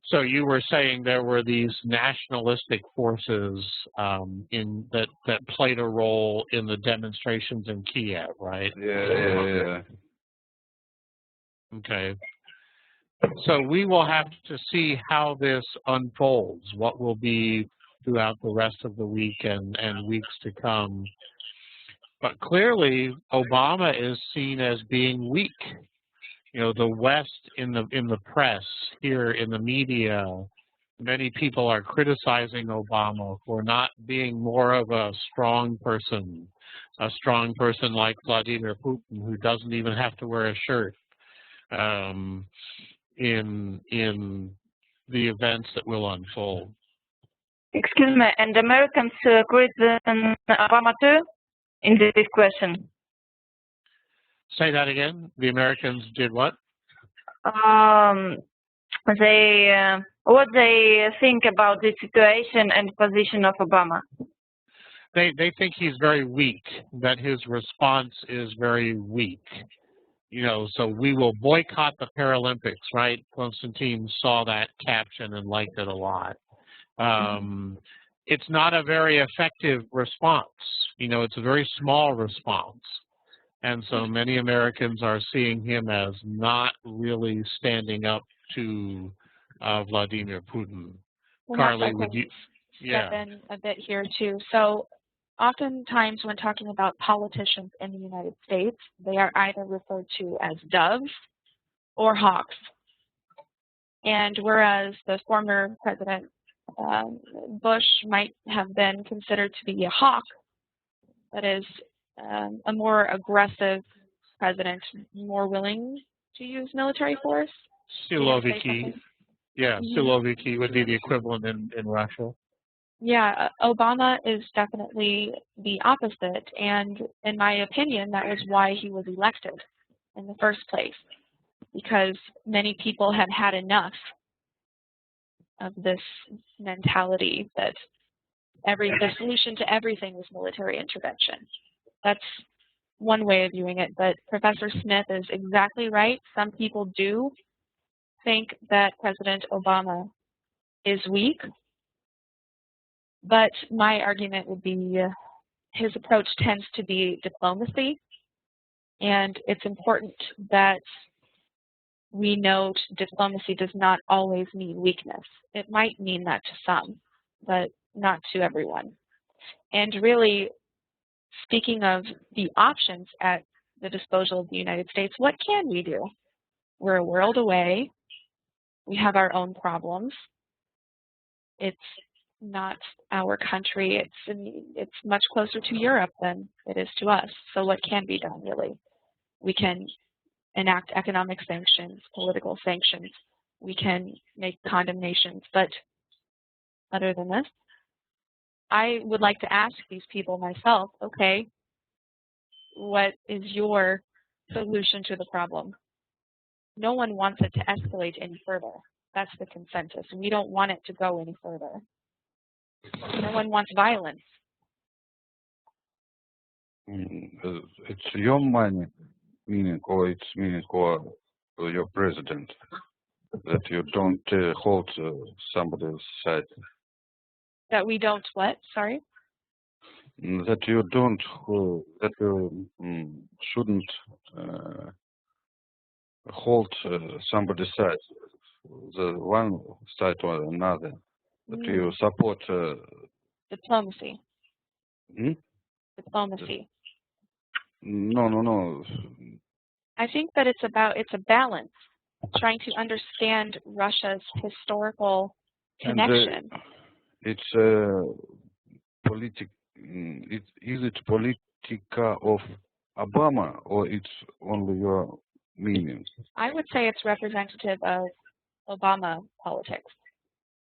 So you were saying there were these nationalistic forces that played a role in the demonstrations in Kiev, right? Yeah. Okay. So we will have to see how this unfolds, what will be throughout the rest of the week and weeks to come. But clearly, Obama is seen as being weak. You know, the West in the press, here in the media, many people are criticizing Obama for not being more of a strong person like Vladimir Putin, who doesn't even have to wear a shirt in the events that will unfold. Excuse me, and Americans criticize Obama too in this question? Say that again. The Americans did what? They what they think about the situation and position of Obama? They think he's very weak, that his response is very weak. You know, so we will boycott the Paralympics, right? Konstantin saw that caption and liked it a lot. It's not a very effective response. You know, it's a very small response. And so many Americans are seeing him as not really standing up to Vladimir Putin. Well, Carly, would you? Step in a bit here too. So oftentimes when talking about politicians in the United States, they are either referred to as doves or hawks. And whereas the former President Bush might have been considered to be a hawk, that is a more aggressive president, more willing to use military force. Siloviki. Yeah, Siloviki would be the equivalent in Russia. Yeah, Obama is definitely the opposite, and in my opinion, that was why he was elected in the first place. because many people have had enough of this mentality that the solution to everything is military intervention. That's one way of viewing it, but Professor Smith is exactly right. Some people do think that President Obama is weak, but my argument would be his approach tends to be diplomacy, and it's important that we note diplomacy does not always mean weakness. It might mean that to some, but not to everyone. And really, speaking of the options at the disposal of the United States, what can we do? We're a world away. We have our own problems. It's not our country. It's much closer to Europe than it is to us. So what can be done, really? We can enact economic sanctions, political sanctions. We can make condemnations. But other than this, I would like to ask these people myself, okay, what is your solution to the problem? No one wants it to escalate any further. That's the consensus. We don't want it to go any further. No one wants violence. It's your meaning, or it's meaning for your president, that you don't hold somebody's side. That we don't what? Sorry? That you don't, that you shouldn't hold somebody's side, the one side or another. That you support diplomacy. Hmm? Diplomacy. No. I think that it's a balance, trying to understand Russia's historical connection. It's is it politica of Obama, or it's only your meaning? I would say it's representative of Obama politics.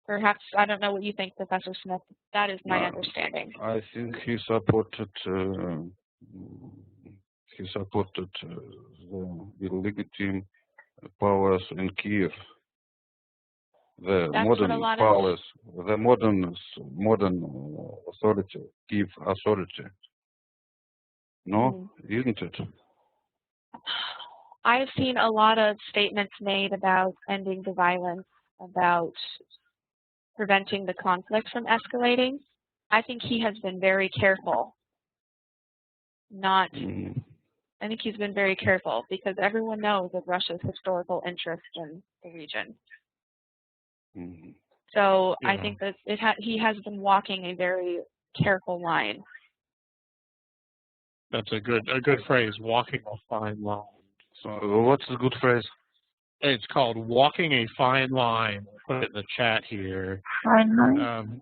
Perhaps, I don't know what you think, Professor Smith. That is my understanding. I think he supported the illegitimate powers in Kiev. The modern powers, the modern authority, Kiev authority. No, isn't it? I've seen a lot of statements made about ending the violence, about preventing the conflict from escalating. I think he has been very careful. I think he's been very careful because everyone knows of Russia's historical interest in the region. So yeah. I think that he has been walking a very careful line. That's a good phrase, walking a fine line. So what's the good phrase? It's called walking a fine line. I'll put it in the chat here. Fine line.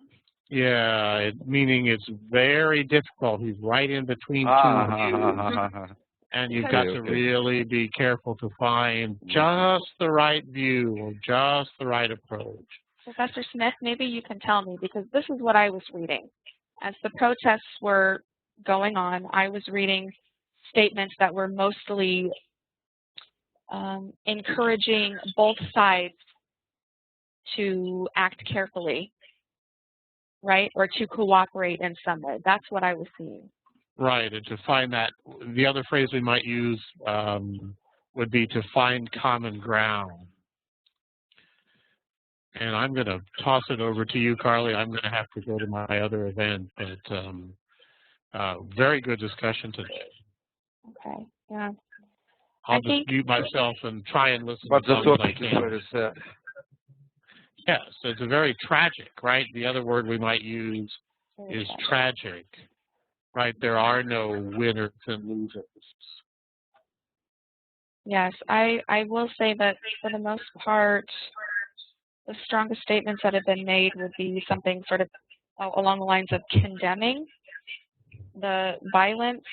Yeah, meaning it's very difficult. He's right in between two views. And you've got to really be careful to find just the right view or just the right approach. Professor Smith, maybe you can tell me, because this is what I was reading. As the protests were going on, I was reading statements that were mostly encouraging both sides to act carefully, right, or to cooperate in some way. That's what I was seeing. Right, and to find that, the other phrase we might use would be to find common ground. And I'm going to toss it over to you, Carly. I'm going to have to go to my other event, but very good discussion today. Okay, yeah. I'll just mute myself and try and listen but as long as I can. Very sad. Yes, it's a very tragic, right? The other word we might use is tragic. Right, there are no winners and losers. Yes, I will say that for the most part, the strongest statements that have been made would be something sort of along the lines of condemning the violence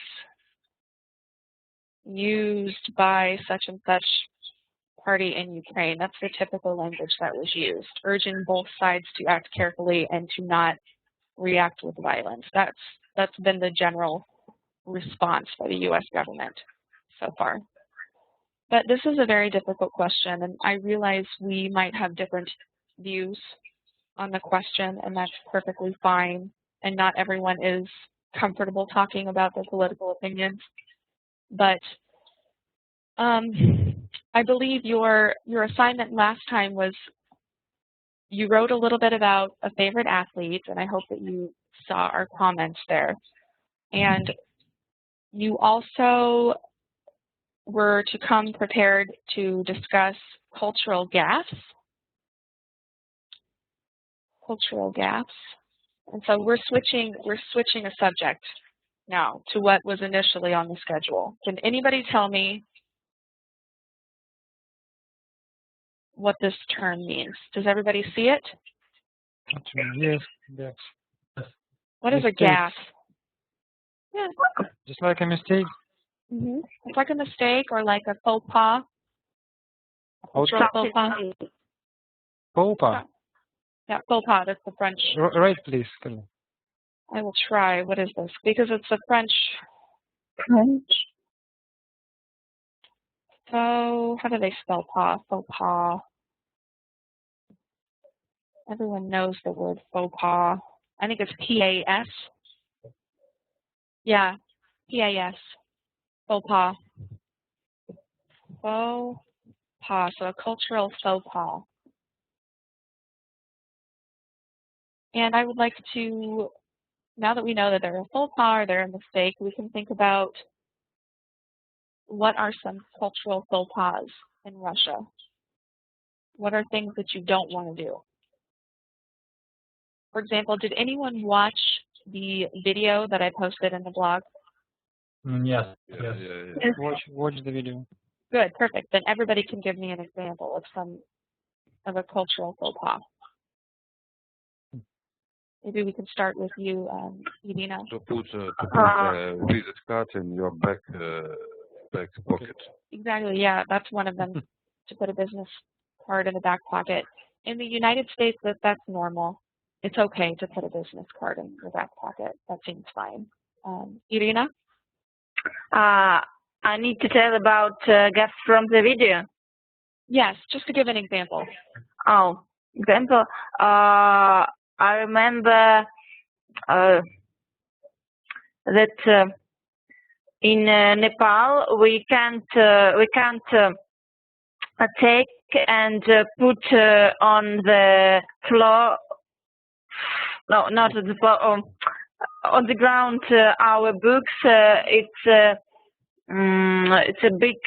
used by such and such party in Ukraine. That's the typical language that was used, urging both sides to act carefully and to not react with violence. That's been the general response by the U.S. government so far. But this is a very difficult question, and I realize we might have different views on the question, and that's perfectly fine. And not everyone is comfortable talking about their political opinions. But I believe your assignment last time was you wrote a little bit about a favorite athlete, and I hope that you saw our comments there. And you also were to come prepared to discuss cultural gaps. Cultural gaps. And so we're switching a subject now to what was initially on the schedule. Can anybody tell me what this term means? Does everybody see it? Yes, yes. What is a Mistake. gap? Yeah. Just like a mistake. It's like a mistake or like a faux pas. Cultural faux pas. Faux pas. Yeah, faux pas, that's the French. Right, please. Kelly. I will try. What is this? Because it's the French. So, how do they spell pas? Faux pas. Everyone knows the word faux pas. I think it's P-A-S. Yeah, P-A-S. Faux pas. Faux pas. So a cultural faux pas. And I would like to, now that we know that they're a faux pas or they're a mistake, we can think about what are some cultural faux pas in Russia? What are things that you don't want to do? For example, did anyone watch the video that I posted in the blog? Yes. Yeah. Watch the video. Good, perfect. Then everybody can give me an example of a cultural faux pas. Maybe we can start with you, Irina. To put a visit card in your back pocket. Exactly, yeah, that's one of them, to put a business card in the back pocket. In the United States, that's normal. It's okay to put a business card in your back pocket. That seems fine. Irina? I need to tell about gaps from the video. Yes, just to give an example. Oh, example. I remember that in Nepal we can't take and put on the floor. No, not on the floor. On the ground, our books. It's a big.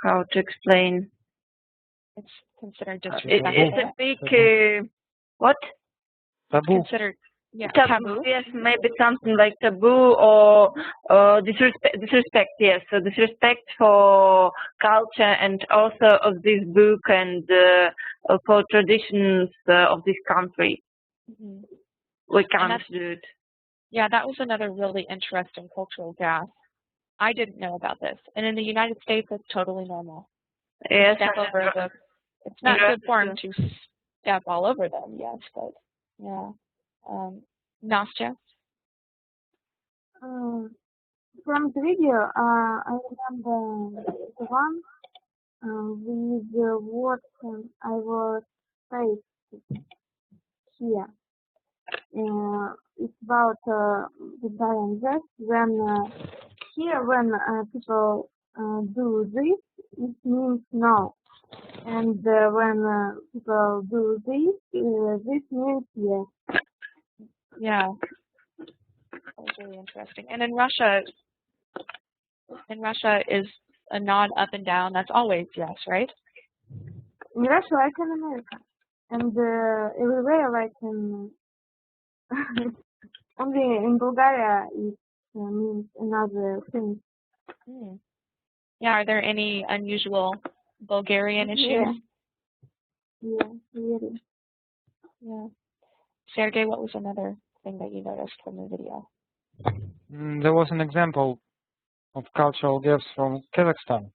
How to explain? It's considered It's a big. What? Taboo. Considered, yeah, taboo. Yes, maybe something like taboo or disrespect. Yes, so disrespect for culture and also of this book and for traditions of this country. We can't do it. Yeah, that was another really interesting cultural gap. I didn't know about this. And in the United States, it's totally normal. Yes. Step over a book. It's not good form to step all over them, yes, but yeah. Nastya? From the video, I remember the one with what I was faced here. It's about the gap when here when people do this, it means no, and when people do this, this means yes. Yeah, that was really interesting. And in Russia is a nod up and down. That's always yes, right? In Russia, like in America, and everywhere, like in only in Bulgaria, it means another thing. Yeah, are there any unusual Bulgarian issues? Yeah, really. Yeah. Sergey, what was another thing that you noticed from the video? There was an example of cultural gaps from Kazakhstan,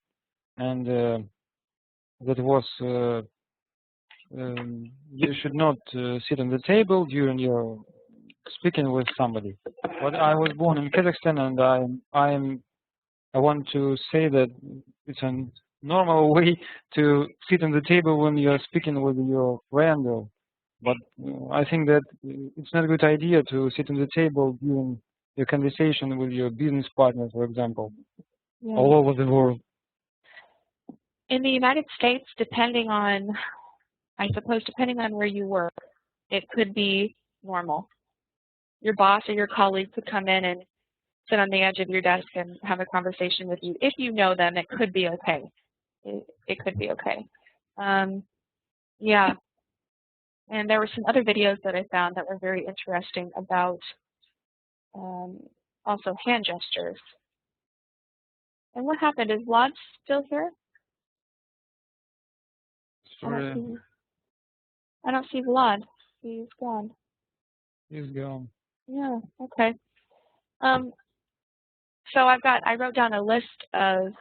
and that was you should not sit on the table during your speaking with somebody. But I was born in Kazakhstan, and I want to say that it's a normal way to sit on the table when you are speaking with your friend. But I think that it's not a good idea to sit on the table during your conversation with your business partner, for example, all over the world. In the United States, depending on where you work, it could be normal. Your boss or your colleague could come in and sit on the edge of your desk and have a conversation with you. If you know them, it could be okay. It could be okay. Yeah. And there were some other videos that I found that were very interesting about also hand gestures. And what happened? Is Vlad still here? Sorry, I don't see Vlad. He's gone. he's gone. Yeah, okay. So I wrote down a list of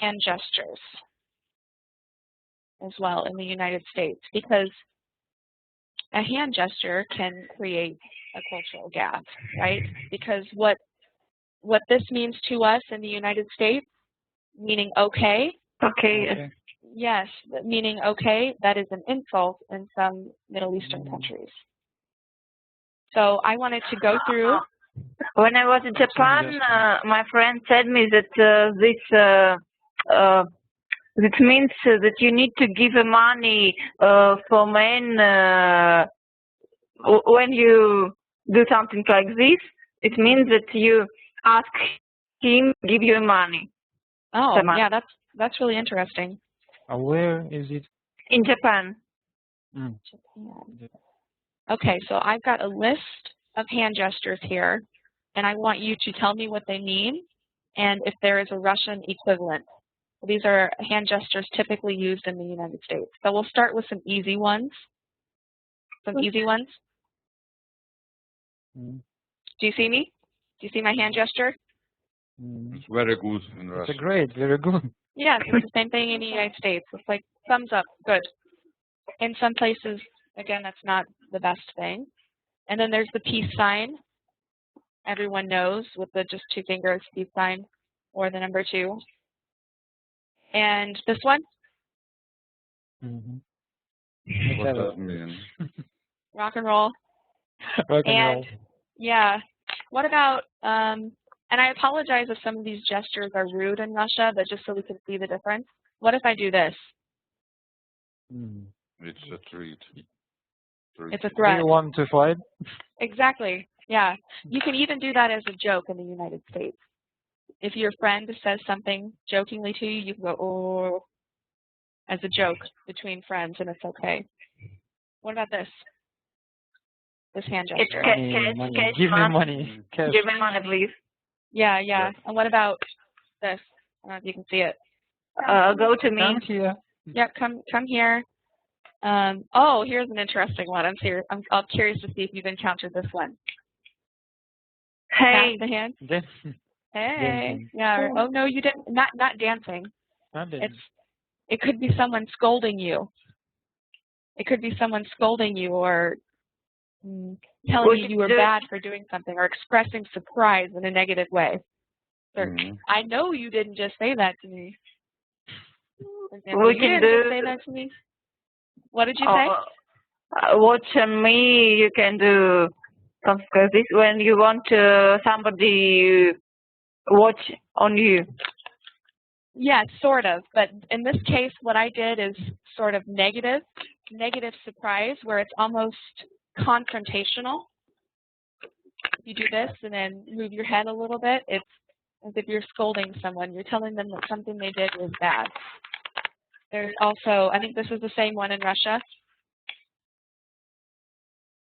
hand gestures as well in the United States, because a hand gesture can create a cultural gap, right? Because what this means to us in the United States, meaning okay. Okay. Yes, meaning okay, that is an insult in some Middle Eastern countries. So I wanted to go through. When I was in Japan, my friend said me that it means that you need to give money for men when you do something like this. It means that you ask him to give you money. Oh, yeah, that's really interesting. Where is it? In Japan. Mm. Japan. Okay, so I've got a list of hand gestures here, and I want you to tell me what they mean and if there is a Russian equivalent. These are hand gestures typically used in the United States. So we'll start with some easy ones. Some easy ones. Mm. Do you see me? Do you see my hand gesture? It's very good in Russia. It's great, very good. Yes, it's the same thing in the United States. It's like thumbs up, good. In some places, again, that's not the best thing. And then there's the peace sign. Everyone knows with the just two fingers peace sign, or the number 2. And this one? Mm-hmm. What does that mean? Rock and roll. Rock and roll. Yeah. What about, and I apologize if some of these gestures are rude in Russia, but just so we can see the difference. What if I do this? It's a treat. It's a threat. Do you want to fight? Exactly. Yeah. You can even do that as a joke in the United States. If your friend says something jokingly to you, you can go, oh, as a joke between friends, and it's okay. What about this? This hand gesture. Money. Give me money. Cash. Give me money, please. Yeah, yeah. And what about this? I don't know if you can see it. Go to me. Come here. Yep, come here. Oh, here's an interesting one. I'm curious to see if you've encountered this one. Hey. Pass the hand. Hey. Dancing. Yeah. Oh no, you didn't. Not dancing. Not dancing. It could be someone scolding you. It could be someone scolding you, or telling you were bad for doing something, or expressing surprise in a negative way. I know you didn't just say that to me. We can do. Say that to me. What did you say? Watch on me. You can do something like this when you want somebody watch on you. Yeah, sort of. But in this case, what I did is sort of negative surprise, where it's almost confrontational. You do this and then move your head a little bit. It's as if you're scolding someone. You're telling them that something they did was bad. There's also, I think this is the same one in Russia.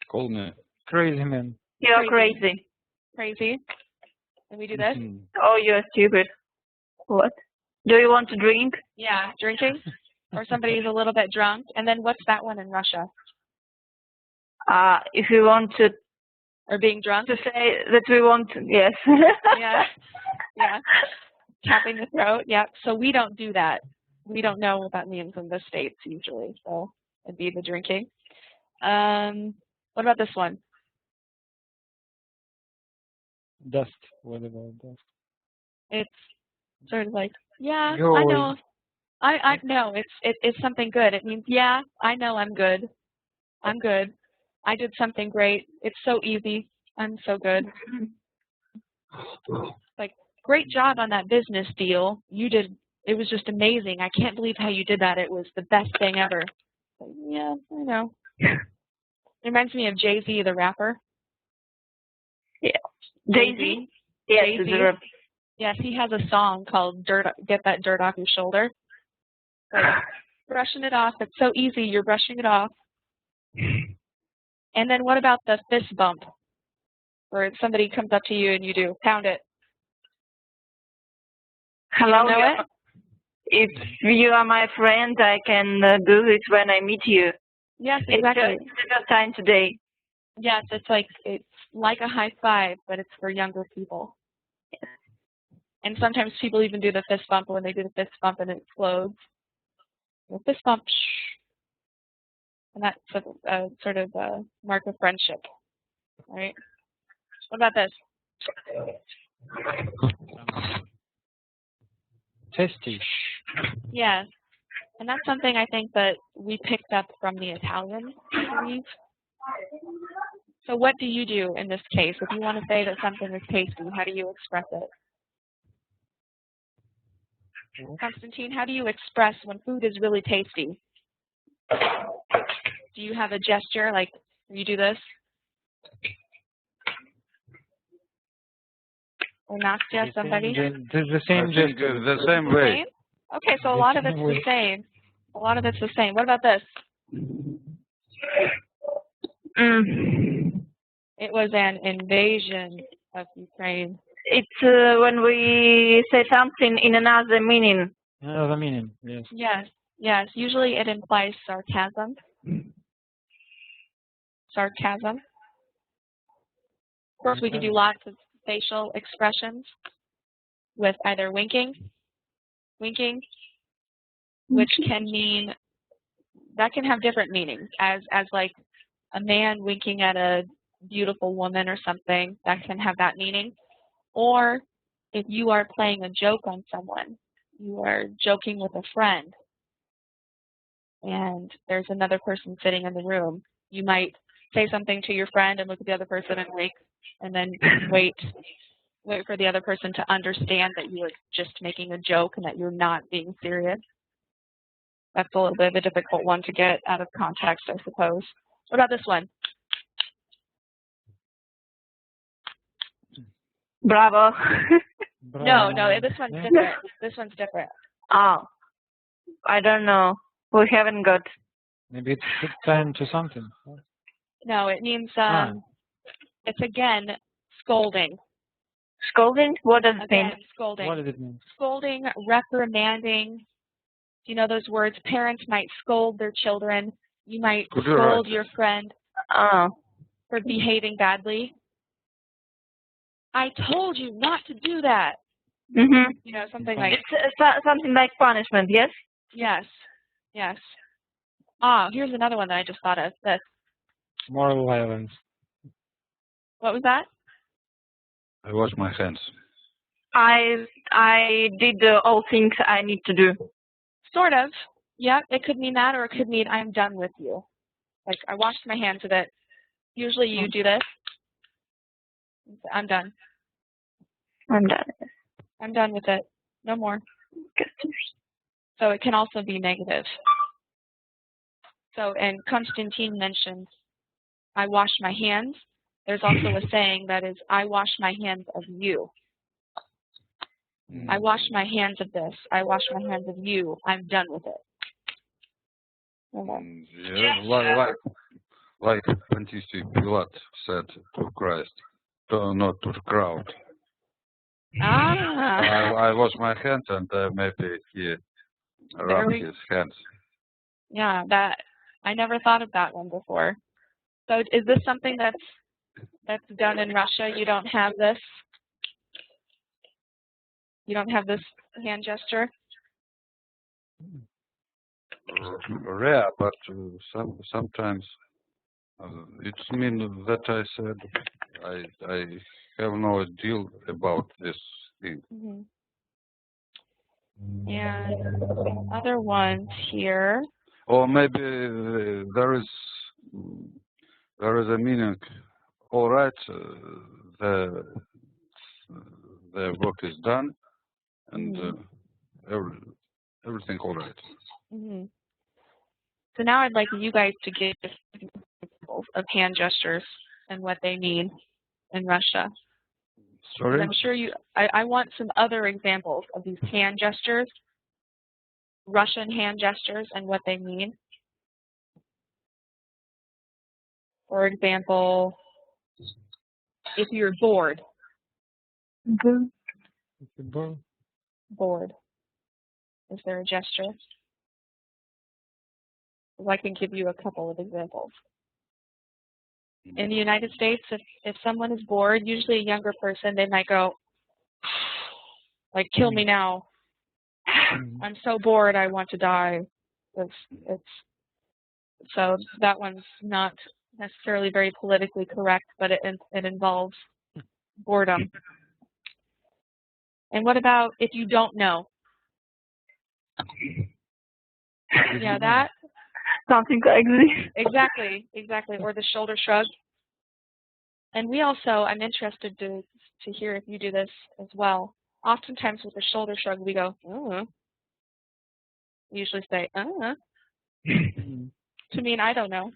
Call me crazy man. You're crazy. Crazy. And we do this? Oh, you're stupid. What? Do you want to drink? Yeah, drinking. Or somebody's a little bit drunk. And then what's that one in Russia? If you want to. Or being drunk? To say that we want to, yes. Yeah. Yeah. Tapping the throat. Yeah. So we don't do that. We don't know what that means in the States usually. So it'd be the drinking. What about this one? Dust. What about dust? It's sort of like, yeah, Go I away. know. I know. It's something good. It means, yeah, I know I'm good. I'm good. I did something great. It's so easy. I'm so good. Like, great job on that business deal. You did. It was just amazing. I can't believe how you did that. It was the best thing ever. Like, yeah, I know. It reminds me of Jay-Z, the rapper. Yeah. Jay-Z? Yes, Jay-Z. the rap. Yes, he has a song called "Get That Dirt Off Your Shoulder." Like, brushing it off. It's so easy. You're brushing it off. And then what about the fist bump? Where somebody comes up to you and you do pound it. Hello. You know it? If you are my friend, I can do this when I meet you. Yes, exactly. It's the first time today. Yes, it's like a high five, but it's for younger people. And sometimes people even do the fist bump when they do the fist bump and it explodes. The fist bump, shh. And that's a sort of a mark of friendship, right? What about this? Tasty. Yes. And that's something I think that we picked up from the Italians, I believe. So what do you do in this case? If you want to say that something is tasty, how do you express it? Constantine, how do you express when food is really tasty? Do you have a gesture, like you do this? Or Nastya, somebody? The same I think gesture. the same way. Okay, so a lot of it's the same. A lot of it's the same. What about this? It was an invasion of Ukraine. It's when we say something in another meaning. Another meaning, yes. Yes, yes. Usually it implies sarcasm. Sarcasm. Of course, we can do lots of facial expressions with either winking, which can mean, that can have different meanings, as like a man winking at a beautiful woman or something, that can have that meaning. Or if you are playing a joke on someone, you are joking with a friend, and there's another person sitting in the room, you might say something to your friend and look at the other person and wink, and then wait for the other person to understand that you are just making a joke and that you're not being serious. That's a little bit of a difficult one to get out of context, I suppose. What about this one? Bravo. No, this one's different. This one's different. Oh, I don't know. We haven't got. Maybe it's time to something. No, it means it's again scolding. Scolding? What does it mean? Again, scolding. What does it mean? Scolding, reprimanding. Do you know those words? Parents might scold their children. You might scold your friend for behaving badly. I told you not to do that. Mm-hmm. You know, something like. It's something like punishment, yes? Yes. Yes. Ah, here's another one that I just thought of. This. Moral violence. What was that? I wash my hands. I did all things I need to do. Sort of. Yeah, it could mean that, or it could mean I'm done with you. Like, I washed my hands of it. Usually you do this. I'm done. I'm done. I'm done with it. No more. So it can also be negative. So, and Constantine mentioned, I wash my hands. There's also a saying that is, I wash my hands of you. I wash my hands of this. I wash my hands of you. I'm done with it. Yeah, like Pontius Pilate said to Christ, not to the crowd. I wash my hands, and maybe he rubbed his hands. Yeah, that I never thought of that one before. So is this something that's done in Russia? You don't have this? You don't have this hand gesture? Rare, but sometimes it means that I said have no idea about this thing. Mm-hmm. And some other ones here. Or maybe there is a meaning. All right, the work is done, and everything all right. Mm-hmm. So now I'd like you guys to give examples of hand gestures and what they mean in Russia. Sorry? I'm sure I want some other examples of these hand gestures, Russian hand gestures, and what they mean. For example, if you're bored. Bored. Is there a gesture? Well, I can give you a couple of examples. In the United States, if someone is bored, usually a younger person, they might go, like, kill me now. I'm so bored, I want to die. So that one's not necessarily very politically correct, but it involves boredom. And what about if you don't know? Yeah, that. Something like this. Exactly. Or the shoulder shrug. And we also, I'm interested to hear if you do this as well. Oftentimes with the shoulder shrug, we go, We usually say, to mean I don't know.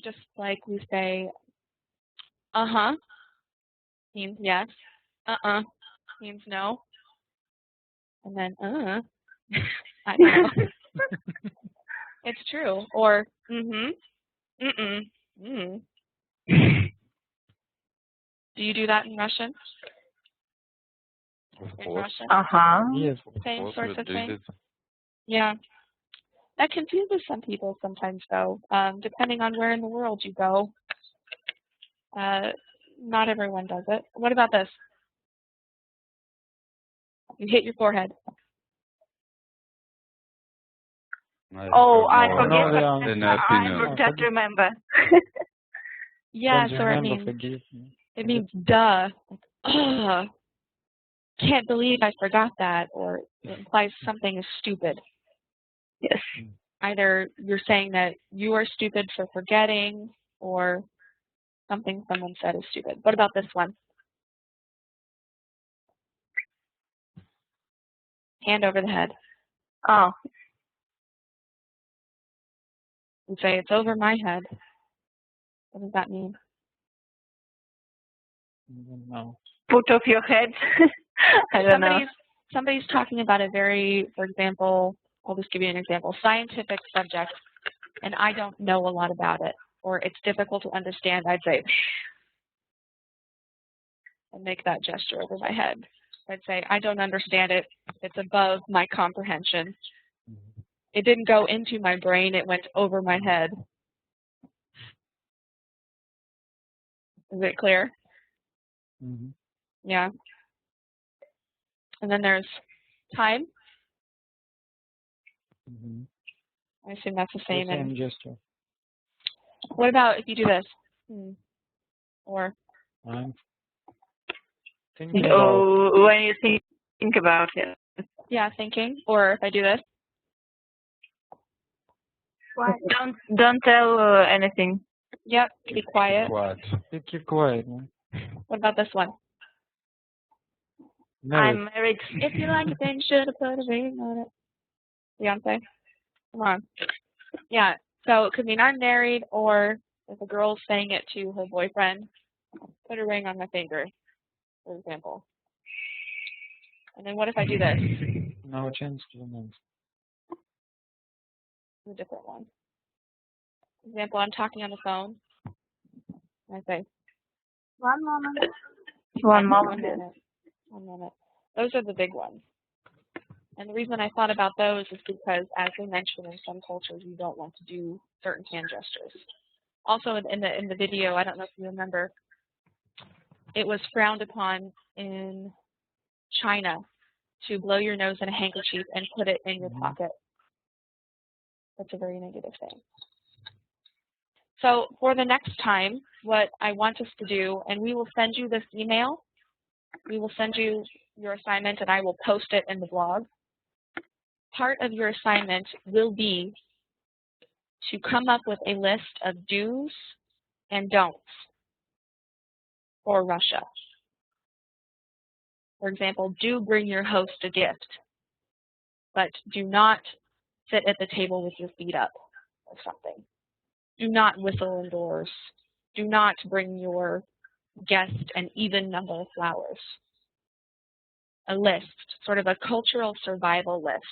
Just like we say, means yes. Means no. And then, I don't know. It's true. Or, Do you do that in Russian? Of In course. Russian? Yes. Same sorts of things? It. Yeah. That confuses some people sometimes, though. Depending on where in the world you go, not everyone does it. What about this? You hit your forehead. I have forget. no, I just remember. Yes, Don't or it remember, means, forgive. it means duh. Ugh. Can't believe I forgot that, or it implies something is stupid. Yes. Either you're saying that you are stupid for forgetting, or something someone said is stupid. What about this one? Hand over the head. Oh. You say, it's over my head. What does that mean? No. Put off your head. I don't know. Somebody's talking about a very, for example, I'll just give you an example, scientific subject, and I don't know a lot about it, or it's difficult to understand. I'd say, and make that gesture over my head. I'd say, I don't understand it. It's above my comprehension. It didn't go into my brain. It went over my head. Is it clear? Yeah. And then there's time. I assume that's the same. Same gesture. What about if you do this? Or? I'm thinking about. When you think about it. Yeah, thinking. Or if I do this? Quiet. Don't tell anything. Yep, be quiet. Quiet. Keep quiet, man. What about this one? I'm married. If you like a thing, should have put a ring on it. Beyonce? Come on. Yeah, so it could mean I'm married, or if a girl's saying it to her boyfriend, put a ring on my finger, for example. And then what if I do this? No chance to announce. A different one. For example, I'm talking on the phone. And I say, One moment. One moment. One minute. Those are the big ones. And the reason I thought about those is because, as we mentioned, in some cultures, you don't want to do certain hand gestures. Also, in the video, I don't know if you remember, it was frowned upon in China to blow your nose in a handkerchief and put it in your pocket. That's a very negative thing. So for the next time, what I want us to do, and we will send you this email, we will send you your assignment and I will post it in the blog. Part of your assignment will be to come up with a list of do's and don'ts for Russia. For example, do bring your host a gift, but do not sit at the table with your feet up or something. Do not whistle indoors. Do not bring your guest an even number of flowers. A list, sort of a cultural survival list,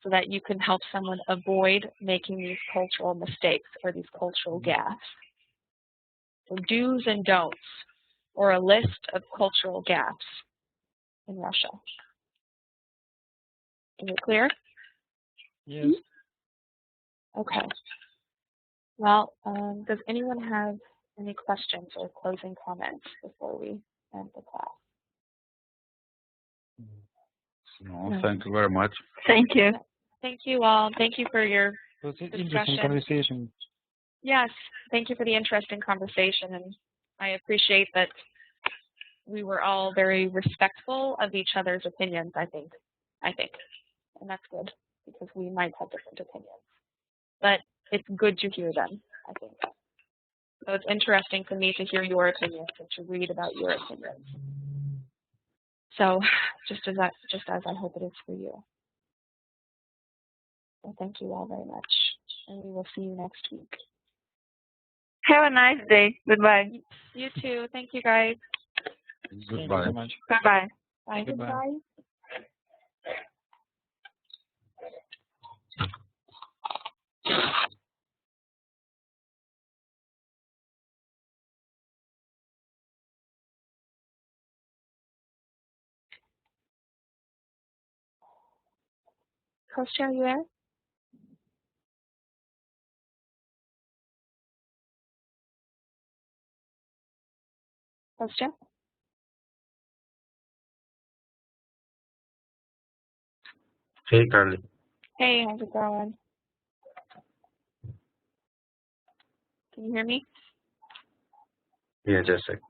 so that you can help someone avoid making these cultural mistakes or these cultural gaffes. So do's and don'ts, or a list of cultural gaffes in Russia. Is it clear? Yes. Okay. Well, does anyone have any questions or closing comments before we end the class? No, thank you very much. Thank you. Thank you all. Thank you for your It was an discussion. interesting conversation. Yes, thank you for the interesting conversation, and I appreciate that we were all very respectful of each other's opinions, I think, and that's good, because we might have different opinions, but it's good to hear them, I think. So it's interesting for me to hear your opinions and to read about your opinions. So just as I hope it is for you. So thank you all very much, and we will see you next week. Have a nice day. Goodbye. You too. Thank you, guys. Thank you Goodbye. so much. Bye-bye. Bye. Goodbye. Kostya, are you there? Kostya? Hey, Carly. Hey, how's it going? Can you hear me? Yeah, just a sec.